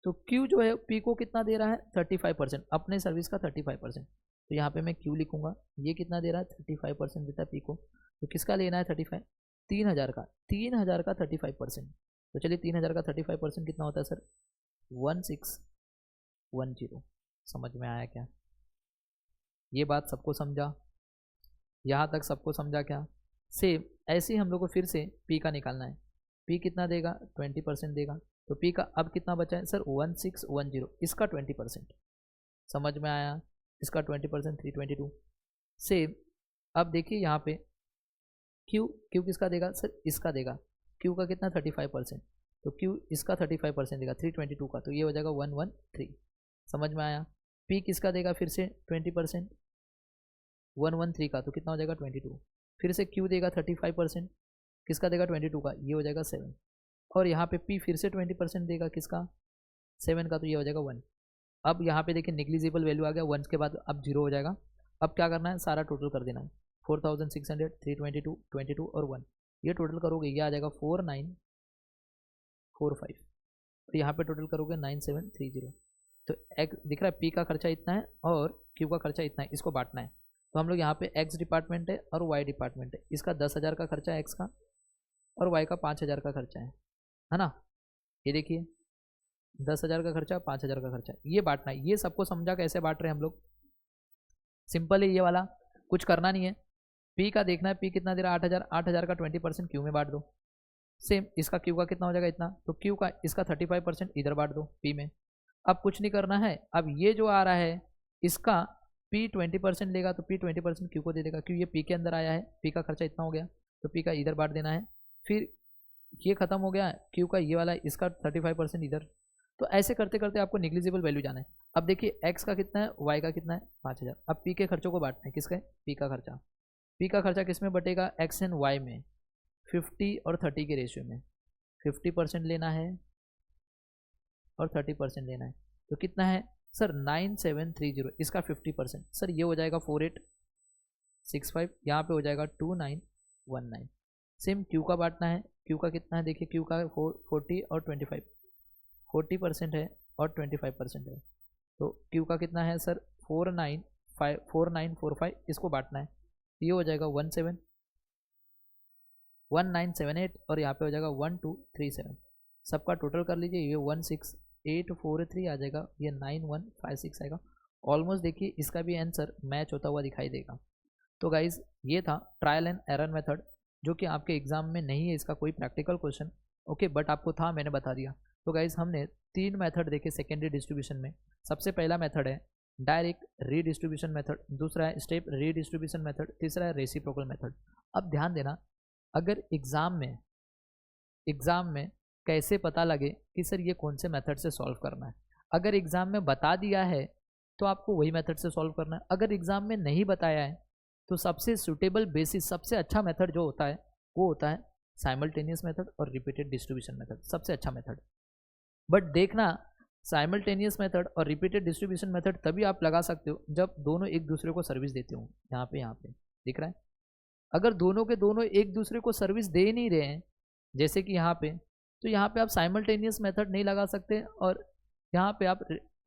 तो क्यू जो है पी को कितना दे रहा है? 35%, अपने सर्विस का 35%। तो यहाँ पे मैं क्यू लिखूंगा, ये कितना दे रहा है? 35% देता है पी को। तो किसका लेना है 35? 3,000 का, 3,000 का 35%। तो चलिए 3,000 का 35% कितना होता है सर? 1610। समझ में आया क्या? ये बात सबको समझा? यहाँ तक सबको समझा क्या? सेम ऐसे ही हम लोग को फिर से पी का निकालना है। पी कितना देगा? 20% देगा। तो पी का अब कितना बचा है सर? 1610, इसका 20%, समझ में आया? इसका 20% 322। सेम अब देखिए यहाँ पे क्यू किसका देगा सर? इसका देगा। क्यू का कितना? 35%, तो क्यू इसका 35% देगा 322 का, तो ये हो जाएगा 113। समझ में आया? पी किसका देगा फिर से 20%? 113 का, तो कितना हो जाएगा? 22। फिर से क्यू देगा 35%, किसका देगा? 22 का, ये हो जाएगा 7। और यहाँ पे पी फिर से 20% देगा, किसका? 7 का, तो ये हो जाएगा 1। अब यहाँ पे देखिए निग्लिजिबल वैल्यू आ गया, 1 के बाद अब 0 हो जाएगा। अब क्या करना है? सारा टोटल कर देना है, 4,600, 322, 22 और 1, ये टोटल करोगे ये आ जाएगा 4945। और यहाँ पे टोटल करोगे 9730। तो एक्स दिख रहा है, पी का खर्चा इतना है और क्यू का खर्चा इतना है, इसको बांटना है। तो हम लोग यहाँ पे एक्स डिपार्टमेंट है और वाई डिपार्टमेंट है, इसका 10,000 का खर्चा है एक्स का और वाई का 5,000 का खर्चा है ना। ये देखिए 10,000 का खर्चा 5,000 का खर्चा, ये बांटना है। ये सबको समझा कैसे बांट रहे हैं हम लोग, सिंपल है ये वाला, कुछ करना नहीं है। पी का देखना है, पी कितना दे रहा है 8,000, 8,000 का 20% क्यू में बांट दो। सेम इसका क्यू का कितना हो जाएगा इतना, तो क्यू का इसका 35% इधर बांट दो पी में। अब कुछ नहीं करना है, अब ये जो आ रहा है इसका पी 20% लेगा तो पी 20% क्यू को दे देगा, क्यों ये पी के अंदर आया है, पी का खर्चा इतना हो गया तो पी का इधर बांट देना है। फिर ये खत्म हो गया क्यू का, ये वाला इसका 35% इधर। तो ऐसे करते करते आपको निग्लिजिबल वैल्यू जाना है। अब देखिए एक्स का कितना है, वाई का कितना है 5,000। अब पी के खर्चों को बांटना है, किसका है, पी का खर्चा। पी का खर्चा किस में बटेगा, एक्स एंड वाई में, 50 और 30 के रेशियो में। 50% लेना है और 30% लेना है, तो कितना है सर 9730, इसका 50%, सर ये हो जाएगा 4865, यहाँ पे हो जाएगा 2919। सेम क्यू का बांटना है, क्यू का कितना है देखिए, क्यू का 40 और 25, 40% है और 25% है, तो क्यू का कितना है सर 4945, इसको बांटना है, ये हो जाएगा 1978 और यहाँ पे हो जाएगा 1237। सबका टोटल कर लीजिए, ये 16843 आ जाएगा, ये 9156 आएगा। ऑलमोस्ट देखिए इसका भी आंसर मैच होता हुआ दिखाई देगा। तो गाइज ये था ट्रायल एंड एरर मेथड, जो कि आपके एग्जाम में नहीं है इसका कोई प्रैक्टिकल क्वेश्चन, ओके, बट आपको था, मैंने बता दिया। तो गाइज हमने 3 मेथड देखे सेकेंडरी डिस्ट्रीब्यूशन में। सबसे पहला मेथड है डायरेक्ट रीडिस्ट्रीब्यूशन मेथड, दूसरा है स्टेप रीडिस्ट्रीब्यूशन मेथड, तीसरा है रेसिप्रोकल मेथड। अब ध्यान देना, अगर एग्जाम में कैसे पता लगे कि सर ये कौन से मेथड से सॉल्व करना है, अगर एग्जाम में बता दिया है तो आपको वही मेथड से सॉल्व करना है। अगर एग्जाम में नहीं बताया है तो सबसे सूटेबल बेसिस, सबसे अच्छा मेथड जो होता है वो होता है साइमल्टेनियस मेथड और रिपीटेड डिस्ट्रीब्यूशन मेथड, सबसे अच्छा मेथड। बट देखना, साइमल्टेनियस मेथड और रिपीटेड डिस्ट्रीब्यूशन मेथड तभी आप लगा सकते हो जब दोनों एक दूसरे को सर्विस देते हो। यहाँ पे दिख रहा है, अगर दोनों के दोनों एक दूसरे को सर्विस दे नहीं रहे हैं, जैसे कि यहाँ पे, तो यहाँ पे आप साइमल्टेनियस मेथड नहीं लगा सकते और यहाँ पे आप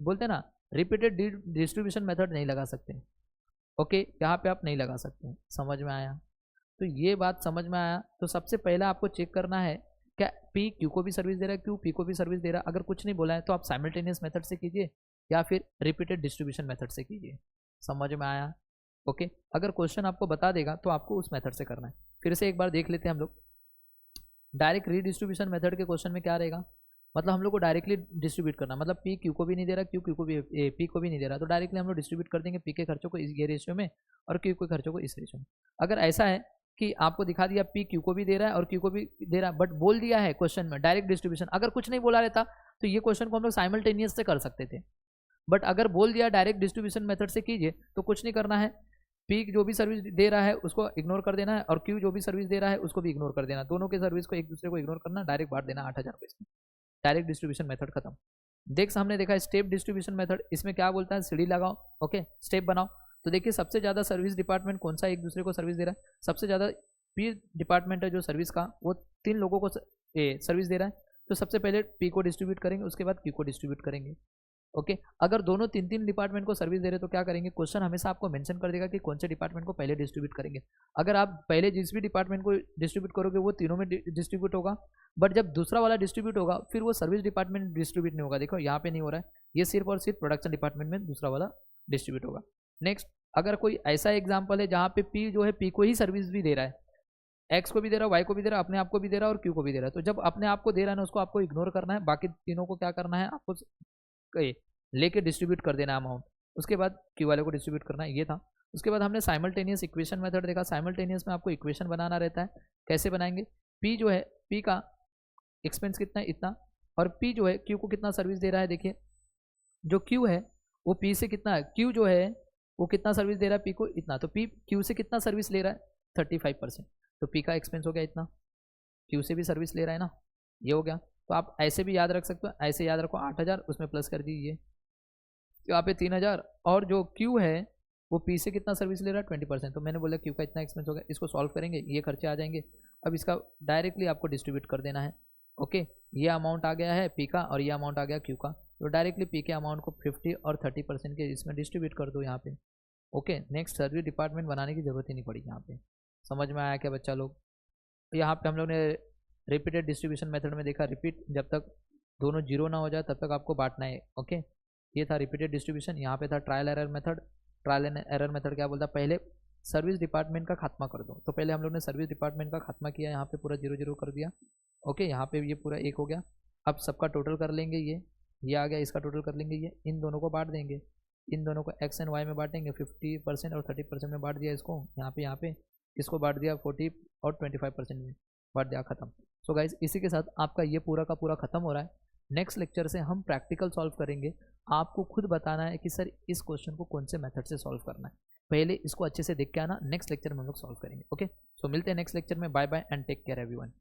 बोलते हैं ना रिपीटेड डिस्ट्रीब्यूशन मेथड नहीं लगा सकते, ओके, यहाँ पे आप नहीं लगा सकते। समझ में आया? तो ये बात समझ में आया। तो सबसे पहला आपको चेक करना है क्या पी क्यू को भी सर्विस दे रहा है, क्यू पी को भी सर्विस दे रहा है। अगर कुछ नहीं बोला है तो आप साइमल्टेनियस मेथड से कीजिए या फिर रिपीटेड डिस्ट्रीब्यूशन मेथड से कीजिए। समझ में आया? ओके, अगर क्वेश्चन आपको बता देगा तो आपको उस मेथड से करना है। फिर से एक बार देख लेते हैं हम लोग। डायरेक्ट रीडिस्ट्रीब्यूशन मेथड के क्वेश्चन में क्या रहेगा, मतलब हम लोग को डायरेक्टली डिस्ट्रीब्यूट करना, मतलब पी क्यू को भी नहीं दे रहा, क्यू को भी पी को भी नहीं दे रहा, तो डायरेक्टली हम लोग डिस्ट्रीब्यूट कर देंगे पी के खर्चों को ये रेशियो में और क्यू के खर्चों को इस रेशियो में। अगर ऐसा है कि आपको दिखा दिया पी क्यू को भी दे रहा है और क्यू को भी दे रहा है, बट बोल दिया है क्वेश्चन में डायरेक्ट डिस्ट्रीब्यूशन, अगर कुछ नहीं बोला रहता तो ये क्वेश्चन को हम लोग साइमल्टेनियस से कर सकते थे। बट अगर बोल दिया डायरेक्ट डिस्ट्रीब्यूशन मेथड से कीजिए तो कुछ नहीं करना है, पी जो भी सर्विस दे रहा है उसको इग्नोर कर देना है और क्यू जो भी सर्विस दे रहा है उसको भी इग्नोर कर देना, दोनों के सर्विस को एक दूसरे को इग्नोर करना, डायरेक्ट बांट देना 8,000 रुपये इसमें। डायरेक्ट डिस्ट्रीब्यूशन मेथड खत्म। देख हमने देखा स्टेप डिस्ट्रीब्यूशन मेथड, इसमें क्या बोलता है सीढ़ी लगाओ, ओके, स्टेप बनाओ। तो देखिए सबसे ज़्यादा सर्विस डिपार्टमेंट कौन सा एक दूसरे को सर्विस दे रहा है, सबसे ज़्यादा पी डिपार्टमेंट है जो सर्विस का, वो 3 लोगों को सर्विस दे रहा है। तो सबसे पहले पी को डिस्ट्रीब्यूट करेंगे, उसके बाद क्यू को डिस्ट्रीब्यूट करेंगे, ओके। अगर दोनों 3 डिपार्टमेंट को सर्विस दे रहे तो क्या करेंगे, क्वेश्चन हमेशा आपको मेंशन कर देगा कि कौन से डिपार्टमेंट को पहले डिस्ट्रीब्यूट करेंगे। अगर आप पहले जिस भी डिपार्टमेंट को डिस्ट्रीब्यूट करोगे वो तीनों में डिस्ट्रीब्यूट होगा, बट जब दूसरा वाला डिस्ट्रीब्यूट होगा फिर वो सर्विस डिपार्टमेंट डिस्ट्रीब्यूट नहीं होगा। देखो यहाँ पे नहीं हो रहा है, ये सिर्फ और सिर्फ प्रोडक्शन डिपार्टमेंट में दूसरा वाला डिस्ट्रीब्यूट होगा। नेक्स्ट, अगर कोई ऐसा एग्जाम्पल है जहाँ पे पी जो है पी को ही सर्विस भी दे रहा है, एक्स को भी दे रहा है, वाई को भी दे रहा है, अपने आप को भी दे रहा है और क्यू को भी दे रहा है, तो जब अपने आप को दे रहा है ना उसको आपको इग्नोर करना है, बाकी तीनों को क्या करना है आपको लेके डिस्ट्रीब्यूट कर देना अमाउंट, उसके बाद क्यू वाले को डिस्ट्रीब्यूट करना है। ये था। उसके बाद हमने साइमल्टेनियस इक्वेशन मेथड देखा। साइमल्टेनियस में आपको इक्वेशन बनाना रहता है, कैसे बनाएंगे, पी जो है पी का एक्सपेंस कितना है इतना, और पी जो है क्यू को कितना सर्विस दे रहा है, देखिए जो क्यू है वो पी से कितना है, क्यू जो है वो कितना सर्विस दे रहा है पी को इतना, तो पी क्यू से कितना सर्विस ले रहा है 35%, तो पी का एक्सपेंस हो गया इतना, क्यू से भी सर्विस ले रहा है ना, ये हो गया। तो आप ऐसे भी याद रख सकते हो, ऐसे याद रखो 8,000 उसमें प्लस कर दीजिए यहाँ पे 3,000, और जो क्यू है वो पी से कितना सर्विस ले रहा है 20%, तो मैंने बोला क्यू का इतना एक्सपेंस हो गया, इसको सॉल्व करेंगे ये खर्चे आ जाएंगे। अब इसका डायरेक्टली आपको डिस्ट्रीब्यूट कर देना है, ओके, ये अमाउंट आ गया है पी का और ये अमाउंट आ गया क्यू का, तो डायरेक्टली पी के अमाउंट को 50 और 30% के इसमें डिस्ट्रीब्यूट कर दो यहाँ पे। ओके, नेक्स्ट सर्विस डिपार्टमेंट बनाने की जरूरत ही नहीं पड़ी यहाँ पे। समझ में आया क्या बच्चा लोग? यहाँ पे हम लोग ने रिपीटेड डिस्ट्रीब्यूशन मेथड में देखा, रिपीट जब तक दोनों जीरो ना हो जाए तब तक आपको बांटना है। ओके, ये था रिपीटेड डिस्ट्रीब्यूशन। यहाँ पे था trial error method. Trial and error method क्या बोलता है, पहले सर्विस डिपार्टमेंट का खात्मा कर दो। तो पहले हम लोग ने सर्विस डिपार्टमेंट का खात्मा किया, यहाँ पे पूरा 0 0 कर दिया। ओके, यहाँ पे ये पूरा 1 हो गया। अब सबका टोटल कर लेंगे, ये आ गया, इसका टोटल कर लेंगे, ये इन दोनों को बांट देंगे, इन दोनों को एक्स एंड वाई में बांटेंगे, 50% और 30% में बांट दिया इसको, यहाँ पे इसको बांट दिया 40 और 25% में बांट दिया, खत्म। सो गाइज इसी के साथ आपका ये पूरा का पूरा खत्म हो रहा है। नेक्स्ट लेक्चर से हम प्रैक्टिकल सॉल्व करेंगे। आपको खुद बताना है कि सर इस क्वेश्चन को कौन से मेथड से सॉल्व करना है, पहले इसको अच्छे से देख के आना, नेक्स्ट लेक्चर में हम लोग सॉल्व करेंगे। ओके, सो मिलते हैं नेक्स्ट लेक्चर में। Bye bye and take care everyone.